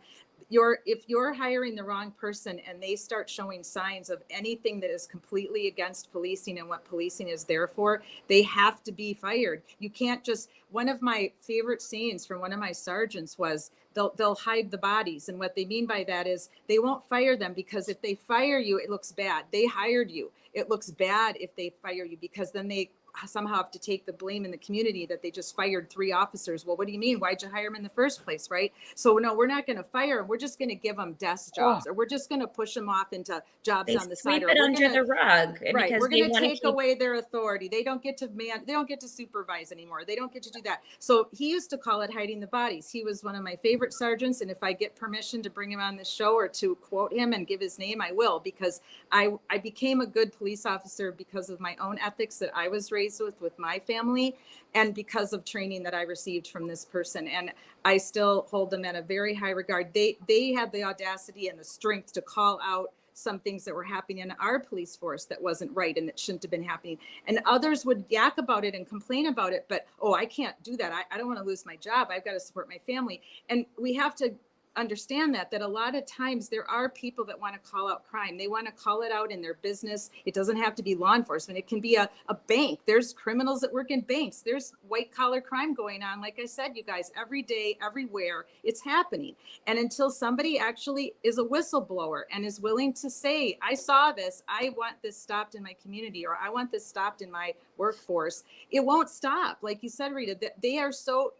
you're hiring the wrong person and they start showing signs of anything that is completely against policing and what policing is there for, they have to be fired. You can't just, one of my favorite sayings from one of my sergeants was, they'll hide the bodies. And what they mean by that is they won't fire them, because if they fire you, it looks bad. They hired you. It looks bad if they fire you, because then they somehow have to take the blame in the community that they just fired 3 officers. Well, what do you mean? Why'd you hire them in the first place, right? So no, we're not going to fire them. We're just going to give them desk jobs, or we're just going to push them off into jobs They on the side. sweep Or it we're under gonna, the rug, right, because we're they going to want to take keep. away their authority. They don't get to they don't get to supervise anymore. They don't get to do that. So he used to call it hiding the bodies. He was one of my favorite sergeants, and if I get permission to bring him on the show or to quote him and give his name, I will, because I became a good police officer because of my own ethics that I was raised with my family, and because of training that I received from this person. And I still hold them at a very high regard. They had the audacity and the strength to call out some things that were happening in our police force that wasn't right and that shouldn't have been happening. And others would yak about it and complain about it, but, oh, I can't do that. I don't want to lose my job. I've got to support my family. And we have to understand that a lot of times there are people that want to call out crime. They want to call it out in their business. It doesn't have to be law enforcement. It can be a bank. There's criminals that work in banks. There's white collar crime going on. Like I said, you guys, every day, everywhere, it's happening. And until somebody actually is a whistleblower and is willing to say, I saw this, I want this stopped in my community, or I want this stopped in my workforce, it won't stop. Like you said, Rita, they are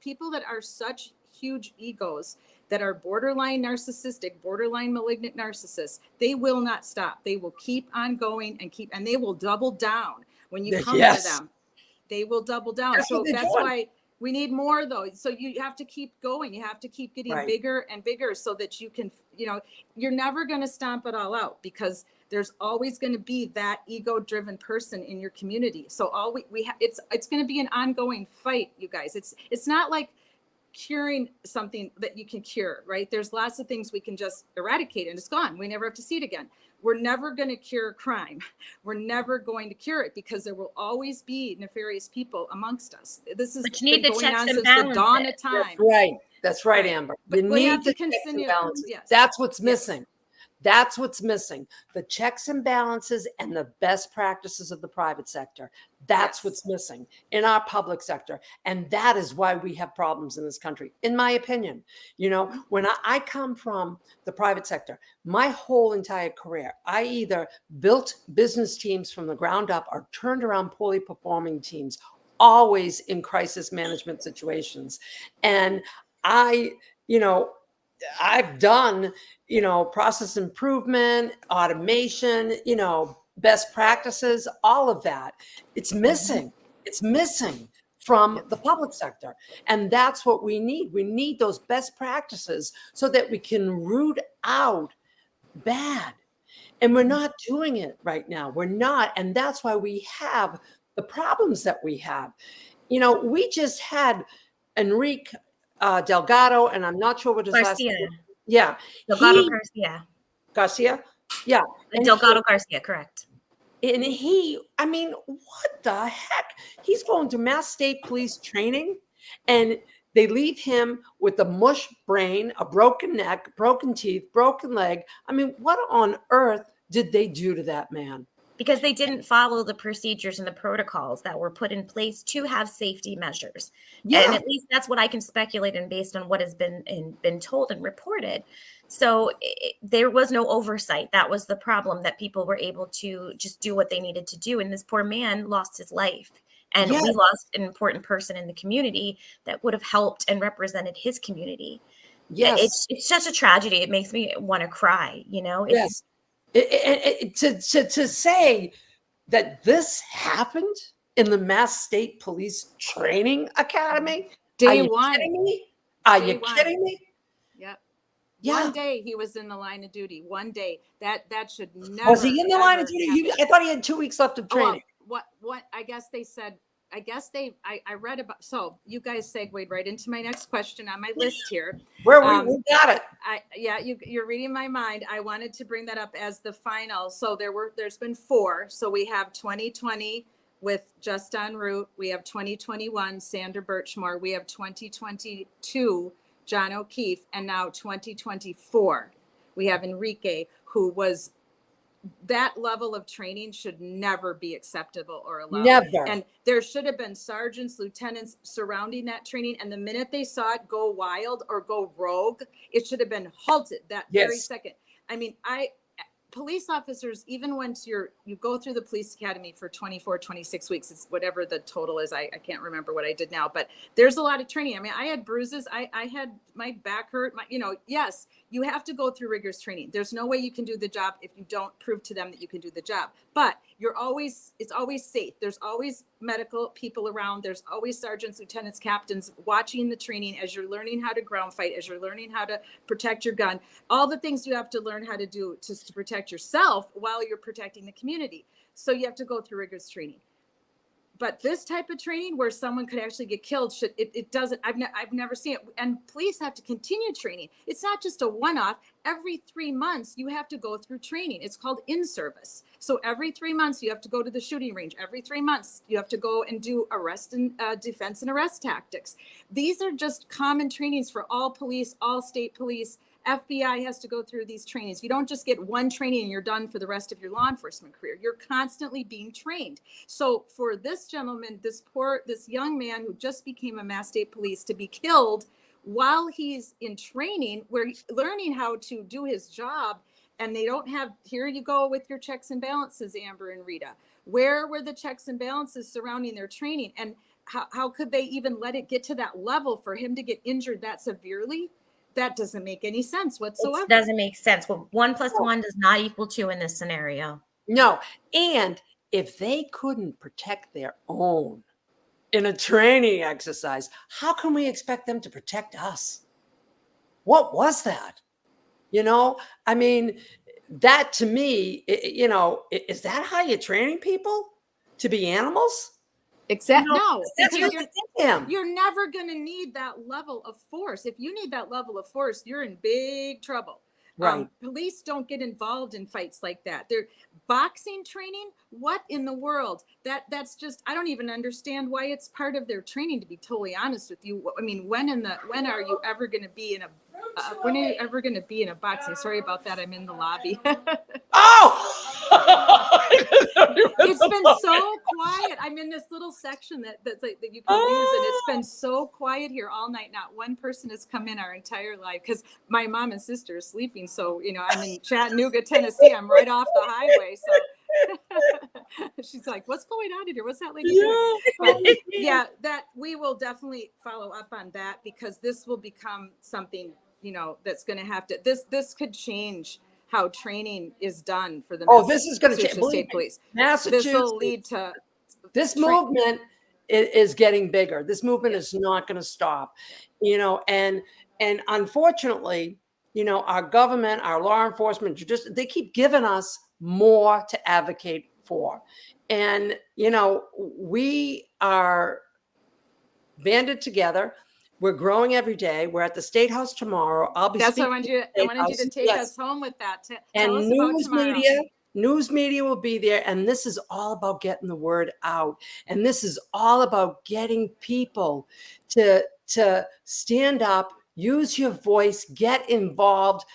people that are such huge egos, that are borderline narcissistic, borderline malignant narcissists, they will not stop. They will keep on going and they will double down. When you come to them, they will double down. That's why we need more, though. So you have to keep going. You have to keep getting bigger and bigger so that you can, you're never going to stomp it all out, because there's always going to be that ego-driven person in your community. So it's going to be an ongoing fight, you guys. It's not like curing something that you can cure, right? There's lots of things we can just eradicate and it's gone. We never have to see it again. We're never going to cure crime. We're never going to cure it, because there will always be nefarious people amongst us. This has been going on since the dawn of time. That's right, Amber. But you we need have to the checks and continue. balances. Yes. That's what's missing. That's what's missing. The checks and balances and the best practices of the private sector. That's what's missing in our public sector. And that is why we have problems in this country, in my opinion. When I come from the private sector, my whole entire career, I either built business teams from the ground up or turned around poorly performing teams, always in crisis management situations. And I've done, process improvement, automation, best practices, all of that. It's missing. It's missing from the public sector. And that's what we need. We need those best practices so that we can root out bad. And we're not doing it right now. We're not. And that's why we have the problems that we have. We just had Enrique Delgado, and I'm not sure what his last name is. Yeah. Delgado Garcia. Garcia? Yeah. Delgado Garcia, correct. And what the heck? He's going to Mass State Police training, and they leave him with a mush brain, a broken neck, broken teeth, broken leg. What on earth did they do to that man? Because they didn't follow the procedures and the protocols that were put in place to have safety measures. Yeah. And at least that's what I can speculate and based on what has been told and reported. So there was no oversight. That was the problem, that people were able to just do what they needed to do. And this poor man lost his life. And we lost an important person in the community that would have helped and represented his community. Yes. It's such a tragedy. It makes me want to cry, Yes. To say that this happened in the Mass State Police Training Academy? Day one. Are you kidding me? Yep. Yeah. One day he was in the line of duty. One day. That should never. Was he in the line of duty? I thought he had 2 weeks left of training. What I guess they said. I read about, so you guys segued right into my next question on my list here. We got it. You're reading my mind. I wanted to bring that up as the final. So there's been 4. So we have 2020 with Just en Route. We have 2021, Sandra Birchmore. We have 2022, John O'Keefe, and now 2024, we have Enrique, who was, that level of training should never be acceptable or allowed. Never. And there should have been sergeants, lieutenants surrounding that training. And the minute they saw it go wild or go rogue, it should have been halted that very second. I mean, police officers, even once you go through the police academy for 24, 26 weeks, it's whatever the total is. I can't remember what I did now, but there's a lot of training. I mean, I had bruises. I had my back hurt. Yes, you have to go through rigorous training. There's no way you can do the job if you don't prove to them that you can do the job. But it's always safe. There's always medical people around. There's always sergeants, lieutenants, captains watching the training as you're learning how to ground fight, as you're learning how to protect your gun, all the things you have to learn how to do to protect yourself while you're protecting the community. So you have to go through rigorous training. But this type of training where someone could actually get killed, it doesn't, I've never seen it. And police have to continue training. It's not just a one-off. Every 3 months, you have to go through training. It's called in-service. So every 3 months, you have to go to the shooting range. Every 3 months, you have to go and do arrest and defense and arrest tactics. These are just common trainings for all police, all state police. FBI has to go through these trainings. You don't just get one training and you're done for the rest of your law enforcement career. You're constantly being trained. So for this gentleman, this young man who just became a Mass State Police to be killed while he's in training, where he's learning how to do his job, and they don't have, here you go with your checks and balances, Amber and Rita. Where were the checks and balances surrounding their training? And how could they even let it get to that level for him to get injured that severely? That doesn't make any sense whatsoever. It doesn't make sense. Well, 1 + 1 does not equal 2 in this scenario. No. And if they couldn't protect their own in a training exercise, how can we expect them to protect us? What was that? I mean, that to me, is that how you're training people to be animals? Exactly. No, because you're never going to need that level of force. If you need that level of force, you're in big trouble. Right. Police don't get involved in fights like that. They're boxing training. What in the world? That's just, I don't even understand why it's part of their training, to be totally honest with you. I mean, when are you ever going to be in a boxing? Sorry about that. I'm in the lobby. It's been so quiet. I'm in this little section that's like that you can use, and it's been so quiet here all night. Not one person has come in our entire life because my mom and sister are sleeping. So I'm in Chattanooga, Tennessee. I'm right off the highway. So she's like, "What's going on in here? What's that lady doing?" But yeah, that we will definitely follow up on that, because this will become something that's going to have to. This could change how training is done for the this is going to change. State Police. Massachusetts. This will lead to this movement is getting bigger. This movement is not going to stop. And unfortunately, our government, our law enforcement, they keep giving us more to advocate for. And we are banded together. We're growing every day. We're at the State House tomorrow. I'll be. That's what I wanted you to take us home with that. Tell us about tomorrow. News media will be there, and this is all about getting the word out. And this is all about getting people to stand up, use your voice, get involved,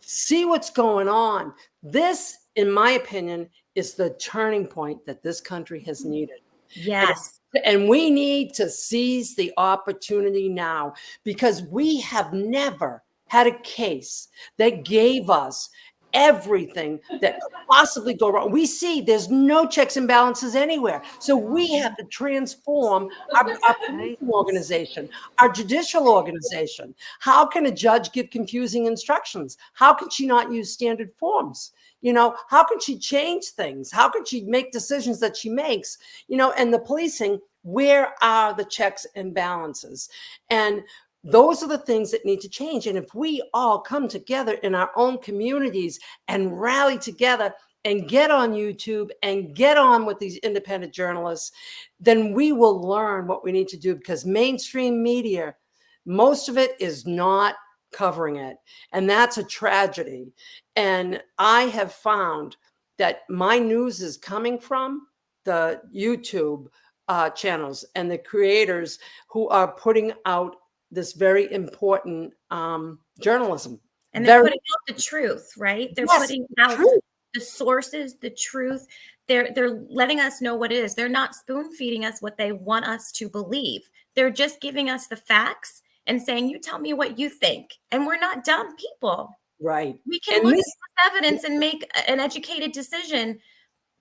see what's going on. This, in my opinion, is the turning point that this country has needed. Yes. And we need to seize the opportunity now, because we have never had a case that gave us everything that could possibly go wrong. We see there's no checks and balances anywhere. So we have to transform our policing organization, our judicial organization. How can a judge give confusing instructions? How can she not use standard forms? How can she change things? How can she make decisions that she makes? And the policing, where are the checks and balances? And those are the things that need to change. And if we all come together in our own communities and rally together and get on YouTube and get on with these independent journalists, then we will learn what we need to do, because mainstream media, most of it is not covering it. And that's a tragedy. And I have found that my news is coming from the YouTube channels and the creators who are putting out this very important journalism. And they're Very, putting out the truth, right? They're yes, putting out truth. the sources, the truth. They're letting us know what it is. They're not spoon feeding us what they want us to believe. They're just giving us the facts and saying, you tell me what you think. And we're not dumb people. Right. We can look at this evidence and make an educated decision.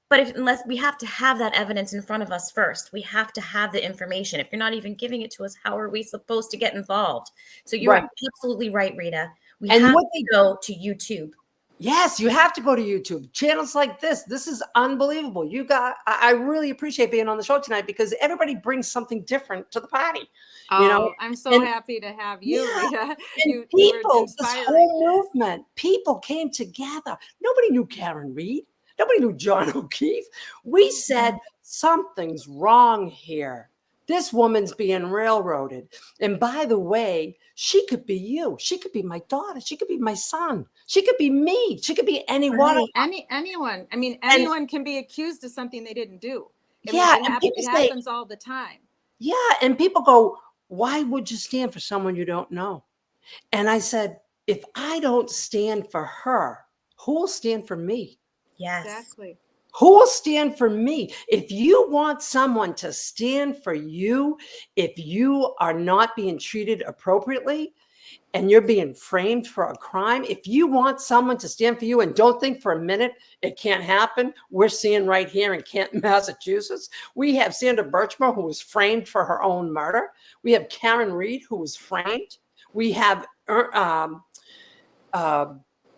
But unless we have to have that evidence in front of us first, we have to have the information. If you're not even giving it to us, how are we supposed to get involved? So you're Right. absolutely right, Rita. We And have what to go to YouTube. Yes, you have to go to YouTube. Channels like this. This is unbelievable. I really appreciate being on the show tonight because everybody brings something different to the party. Oh, I'm so and- happy to have you, Yeah, Rita. And You were people, this inspiring. whole movement, people came together. Nobody knew Karen Reed. Nobody knew John O'Keefe. We said something's wrong here. This woman's being railroaded. And by the way, she could be you. She could be my daughter. She could be my son. She could be me. She could be anyone. Right. Anyone. I mean, anyone can be accused of something they didn't do. I Yeah, mean, and people it say- happens all the time. Yeah. And people go, why would you stand for someone you don't know? And I said, if I don't stand for her, who will stand for me? Yes. Exactly. Who will stand for me? If you want someone to stand for you, if you are not being treated appropriately and you're being framed for a crime, if you want someone to stand for you and don't think for a minute it can't happen, we're seeing right here in Canton, Massachusetts, we have Sandra Birchmore, who was framed for her own murder. We have Karen Reed, who was framed. We have, oh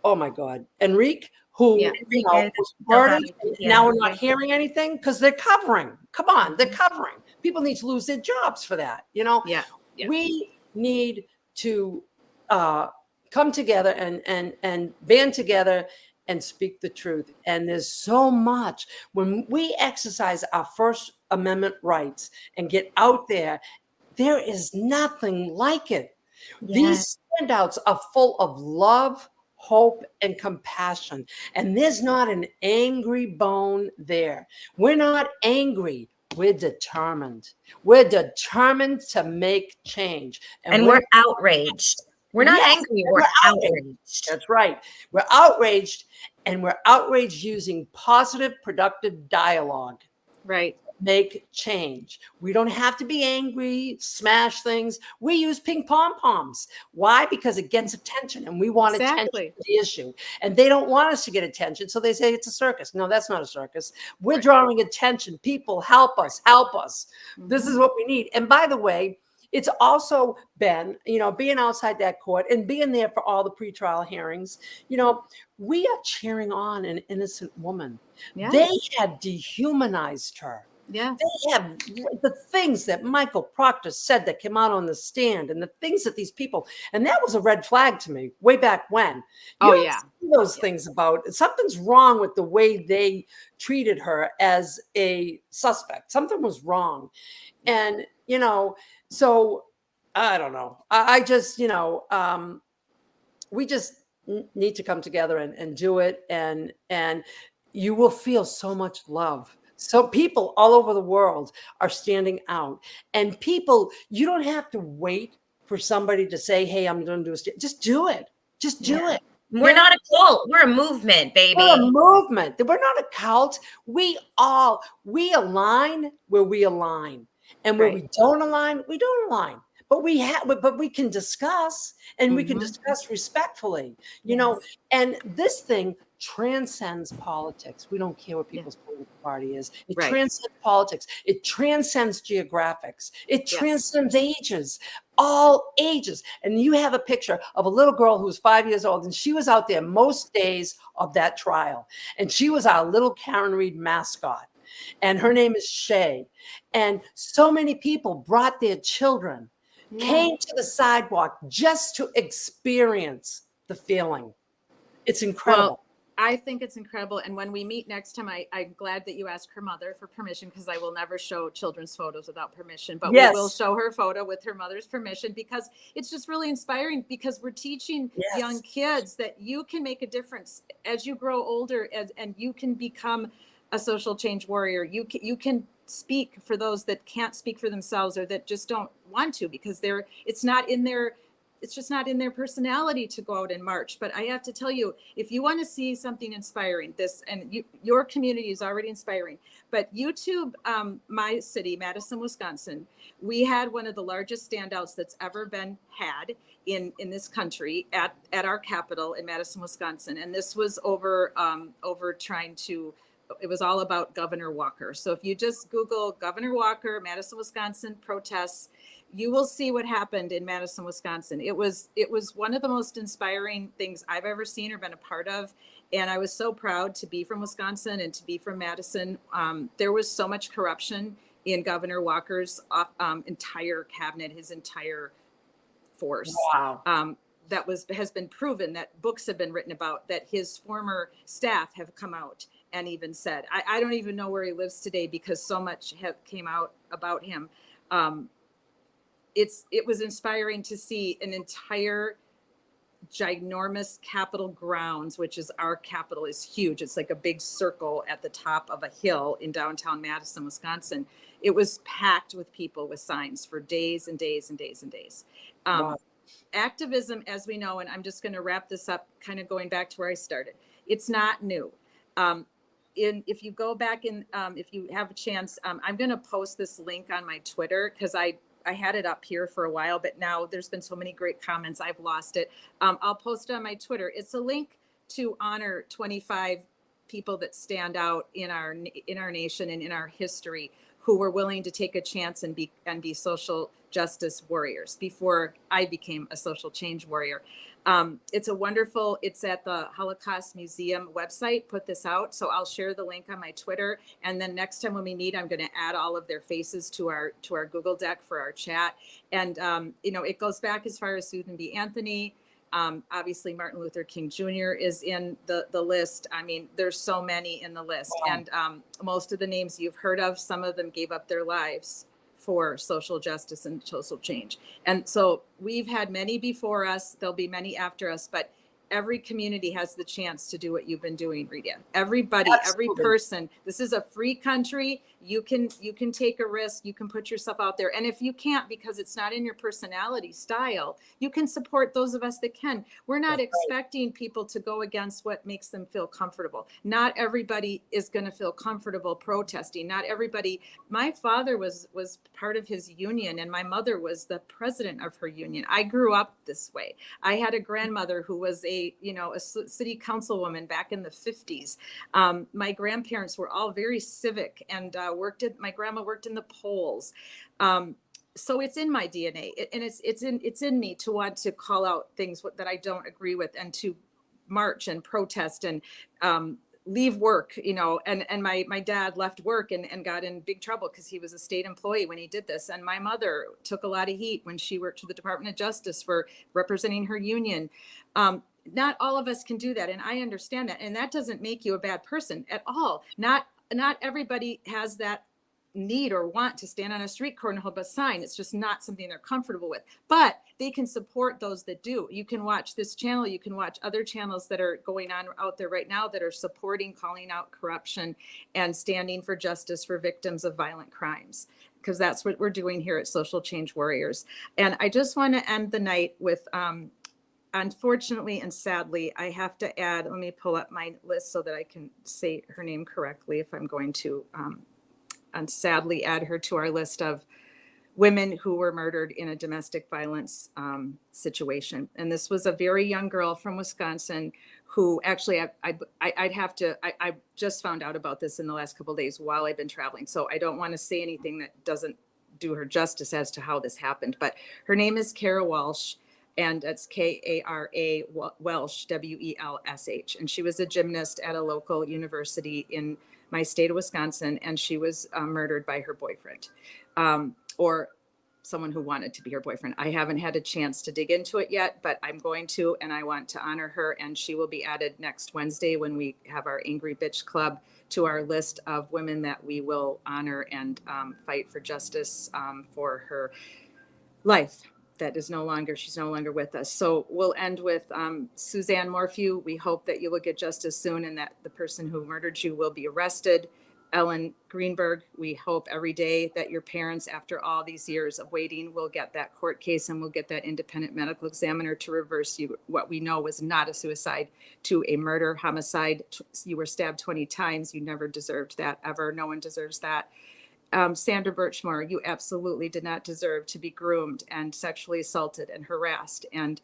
my God, Enrique, who Yeah. was murdered. Now we're not hearing anything because they're covering. Come on, they're covering. People need to lose their jobs for that. Yeah. We need to come together and band together and speak the truth. And there's so much when we exercise our First Amendment rights and get out there. There is nothing like it. These standouts are full of love, hope, and compassion. And there's not an angry bone there. We're not angry. We're determined. We're determined to make change. And we're outraged. We're not angry. We're outraged. That's right. We're outraged, and we're outraged using positive, productive dialogue. Right. Make change. We don't have to be angry, smash things. We use ping pom-poms. Why? Because it gets attention and we want attention to the issue. And they don't want us to get attention. So they say it's a circus. No, that's not a circus. We're drawing attention. People, help us, help us. This is what we need. And by the way, it's also been, being outside that court and being there for all the pretrial hearings, we are cheering on an innocent woman. Yeah. They have dehumanized her. Yeah. They have the things that Michael Proctor said that came out on the stand and the things that these people, and that was a red flag to me way back when. Those things about something's wrong with the way they treated her as a suspect. Something was wrong. And, so I don't know. I just, we just need to come together and do it. And you will feel so much love. So people all over the world are standing out, and people, you don't have to wait for somebody to say, hey, I'm going to do it. Just do it. Just do it. We're not a cult. We're a movement, baby. We're a movement. We're not a cult. We align where we align. And where we don't align, we don't align. But we can discuss, and we can discuss respectfully, and this thing transcends politics. We don't care what people's political party is. It transcends politics. It transcends geographics. It transcends ages, all ages. And you have a picture of a little girl who was 5 years old, and she was out there most days of that trial. And she was our little Karen Reed mascot. And her name is Shay. And so many people brought their children, came to the sidewalk just to experience the feeling. It's incredible. Well, I think it's incredible. And when we meet next time, I'm glad that you asked her mother for permission, because I will never show children's photos without permission. But we will show her photo with her mother's permission, because it's just really inspiring, because we're teaching young kids that you can make a difference as you grow older, and you can become a social change warrior. You can speak for those that can't speak for themselves or that just don't want to, because it's just not in their personality to go out and march. But I have to tell you, if you want to see something inspiring, your community is already inspiring, but YouTube, my city, Madison, Wisconsin, we had one of the largest standouts that's ever been had in this country at our capital in Madison, Wisconsin. And this was over it was all about Governor Walker. So if you just Google Governor Walker, Madison, Wisconsin protests, you will see what happened in Madison, Wisconsin. It was one of the most inspiring things I've ever seen or been a part of. And I was so proud to be from Wisconsin and to be from Madison. There was so much corruption in Governor Walker's entire cabinet, his entire force. Wow. That has been proven, that books have been written about, that his former staff have come out and even said. I don't even know where he lives today because so much came out about him. It was inspiring to see an entire ginormous Capitol grounds, which is our Capitol, is huge. It's like a big circle at the top of a hill in downtown Madison, Wisconsin. It was packed with people with signs for days and days and days and days. Wow. Activism, as we know, and I'm just going to wrap this up, kind of going back to where I started. It's not new. If you go back in, if you have a chance, I'm going to post this link on my Twitter because I had it up here for a while, but now there's been so many great comments, I've lost it. I'll post it on my Twitter. It's a link to honor 25 people that stand out in our nation and in our history who were willing to take a chance and be social justice warriors before I became a social change warrior. It's at the Holocaust Museum website, put this out. So I'll share the link on my Twitter. And then next time when we meet, I'm going to add all of their faces to our Google Doc for our chat. And, it goes back as far as Susan B. Anthony. Obviously, Martin Luther King Jr. is in the list. I mean, there's so many in the list. Wow. And most of the names you've heard of, some of them gave up their lives for social justice and social change. And so we've had many before us. There'll be many after us, but every community has the chance to do what you've been doing, Rita. Everybody, Absolutely. every person. This is a free country. You can take a risk. You can put yourself out there. And if you can't, because it's not in your personality style, you can support those of us that can. We're not expecting people to go against what makes them feel comfortable. Not everybody is going to feel comfortable protesting. Not everybody. My father was part of his union, and my mother was the president of her union. I grew up this way. I had a grandmother who was a city councilwoman back in the 50s. My grandparents were all very civic and my grandma worked in the polls. So it's in my DNA, and it's in me to want to call out things that I don't agree with and to march and protest and leave work, and my dad left work and got in big trouble because he was a state employee when he did this. And my mother took a lot of heat when she worked for the Department of Justice for representing her union. Not all of us can do that. And I understand that. And that doesn't make you a bad person at all. Not everybody has that need or want to stand on a street corner and hold a sign. It's just not something they're comfortable with, but they can support those that do. You can watch this channel. You can watch other channels that are going on out there right now that are supporting, calling out corruption and standing for justice for victims of violent crimes, because that's what we're doing here at Social Change Warriors. And I just want to end the night with, unfortunately and sadly, I have to add, let me pull up my list so that I can say her name correctly if I'm going to, and sadly add her to our list of women who were murdered in a domestic violence situation. And this was a very young girl from Wisconsin who actually, I just found out about this in the last couple of days while I've been traveling. So I don't want to say anything that doesn't do her justice as to how this happened, but her name is Kara Walsh. And it's Kara Welsh, Welsh. And she was a gymnast at a local university in my state of Wisconsin. And she was murdered by her boyfriend, or someone who wanted to be her boyfriend. I haven't had a chance to dig into it yet, but I'm going to, and I want to honor her. And she will be added next Wednesday when we have our Angry Bitch Club to our list of women that we will honor and fight for justice for her life. She's no longer with us. So we'll end with Suzanne Morphew. We hope that you will get justice soon and that the person who murdered you will be arrested. Ellen Greenberg, we hope every day that your parents, after all these years of waiting, will get that court case and will get that independent medical examiner to reverse you what we know was not a suicide to a murder, homicide. You were stabbed 20 times. You never deserved that ever. No one deserves that. Sandra Birchmore, you absolutely did not deserve to be groomed and sexually assaulted and harassed and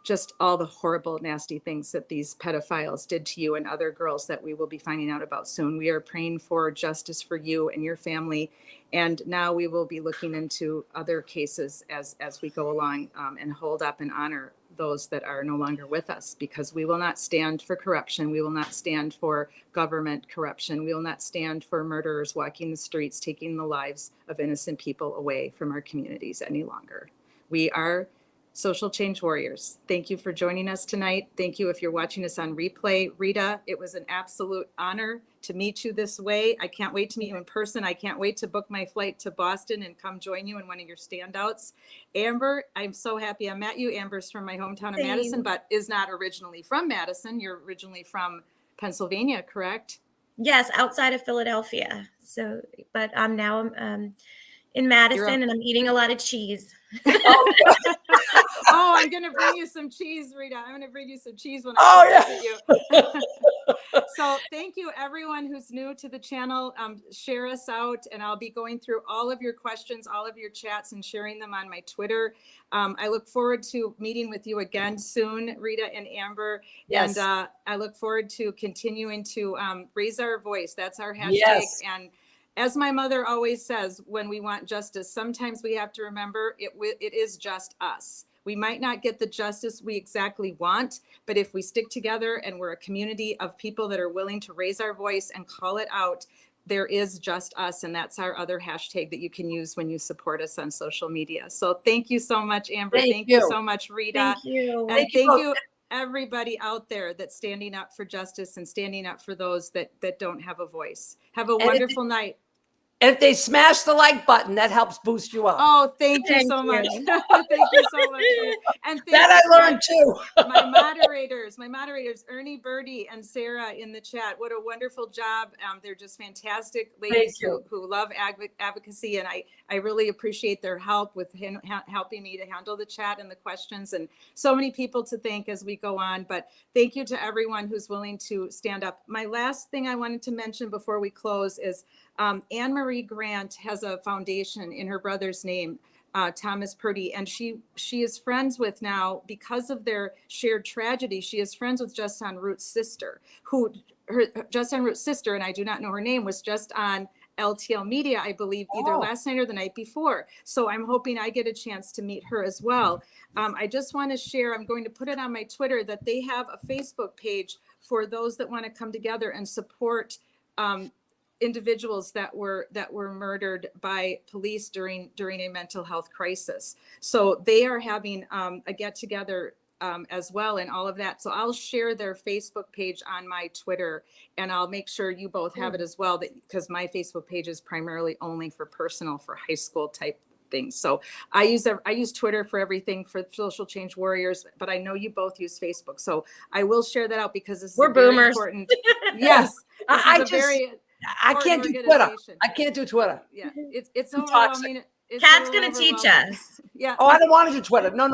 just all the horrible, nasty things that these pedophiles did to you and other girls that we will be finding out about soon. We are praying for justice for you and your family. And now we will be looking into other cases as we go along, and hold up and honor those that are no longer with us, because we will not stand for corruption. We will not stand for government corruption. We will not stand for murderers walking the streets, taking the lives of innocent people away from our communities any longer. We are social change warriors. Thank you for joining us tonight. Thank you if you're watching us on replay. Rita, it was an absolute honor to meet you this way. I can't wait to meet you in person. I can't wait to book my flight to Boston and come join you in one of your standouts. Amber, I'm so happy I met you. Amber's from my hometown of Madison, but is not originally from Madison. You're originally from Pennsylvania, correct? Yes, outside of Philadelphia. So, but I'm now in Madison, and I'm eating a lot of cheese. Oh, I'm going to bring you some cheese, Rita. I'm going to bring you some cheese when I visit you. So thank you, everyone who's new to the channel. Share us out, and I'll be going through all of your questions, all of your chats, and sharing them on my Twitter. I look forward to meeting with you again soon, Rita and Amber. Yes. And I look forward to continuing to raise our voice. That's our hashtag. Yes. And as my mother always says, when we want justice, sometimes we have to remember it is just us. We might not get the justice we exactly want, but if we stick together and we're a community of people that are willing to raise our voice and call it out, there is just us. And that's our other hashtag that you can use when you support us on social media. So thank you so much, Amber. Thank you so much, Rita. Thank you. And thank you everybody out there that's standing up for justice and standing up for those that don't have a voice. Have a wonderful night. And if they smash the like button, that helps boost you up. Oh, thank you so much. Thank you so much. And that I learned too. my moderators, Ernie, Birdie, and Sarah in the chat. What a wonderful job. They're just fantastic ladies who love advocacy. And I really appreciate their help with helping me to handle the chat and the questions, and so many people to thank as we go on. But thank you to everyone who's willing to stand up. My last thing I wanted to mention before we close is Anne-Marie Grant has a foundation in her brother's name, Thomas Purdy, and she is friends with now, because of their shared tragedy, she is friends with Justin Root's sister, Justin Root's sister, and I do not know her name, was just on LTL Media, I believe, either last night or the night before. So I'm hoping I get a chance to meet her as well. I just want to share, I'm going to put it on my Twitter, that they have a Facebook page for those that want to come together and support individuals that were murdered by police during a mental health crisis. So they are having a get together as well, and all of that. So I'll share their Facebook page on my Twitter, and I'll make sure you both have it as well, because my Facebook page is primarily only for personal, for high school type things. So I use Twitter for everything for social change warriors, but I know you both use Facebook. So I will share that out, because this is very important. Yes. I can't do Twitter. I can't do Twitter. Yeah, it's overwhelming. Kat's gonna teach us. Yeah. Oh, I don't want to do Twitter. No.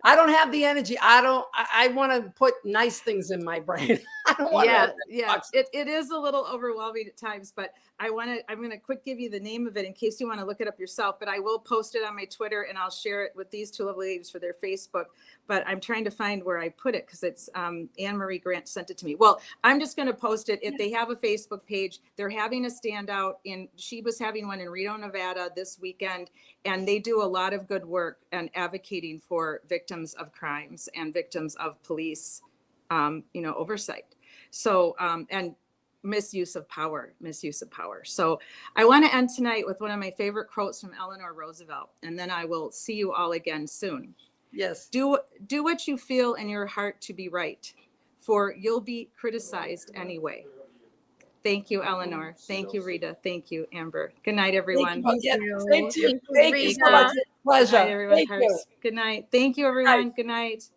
I don't have the energy. I want to put nice things in my brain. I don't want to. Yeah. It is a little overwhelming at times, but I'm going to quick give you the name of it in case you want to look it up yourself, but I will post it on my Twitter, and I'll share it with these two lovely ladies for their Facebook. But I'm trying to find where I put it, because it's Anne-Marie Grant sent it to me. Well, I'm just going to post it. If they have a Facebook page, they're having a standout she was having one in Reno, Nevada this weekend, and they do a lot of good work and advocating for victims of crimes and victims of police, oversight. So, and misuse of power. So I want to end tonight with one of my favorite quotes from Eleanor Roosevelt, and then I will see you all again soon. Yes. Do what you feel in your heart to be right, for you'll be criticized anyway. Thank you, Eleanor. Thank you, Rita. Thank you, Amber. Good night, everyone. Thank you so much. Rita. Pleasure. Good night, everyone. Thank you. Good night. Thank you, everyone. Good night.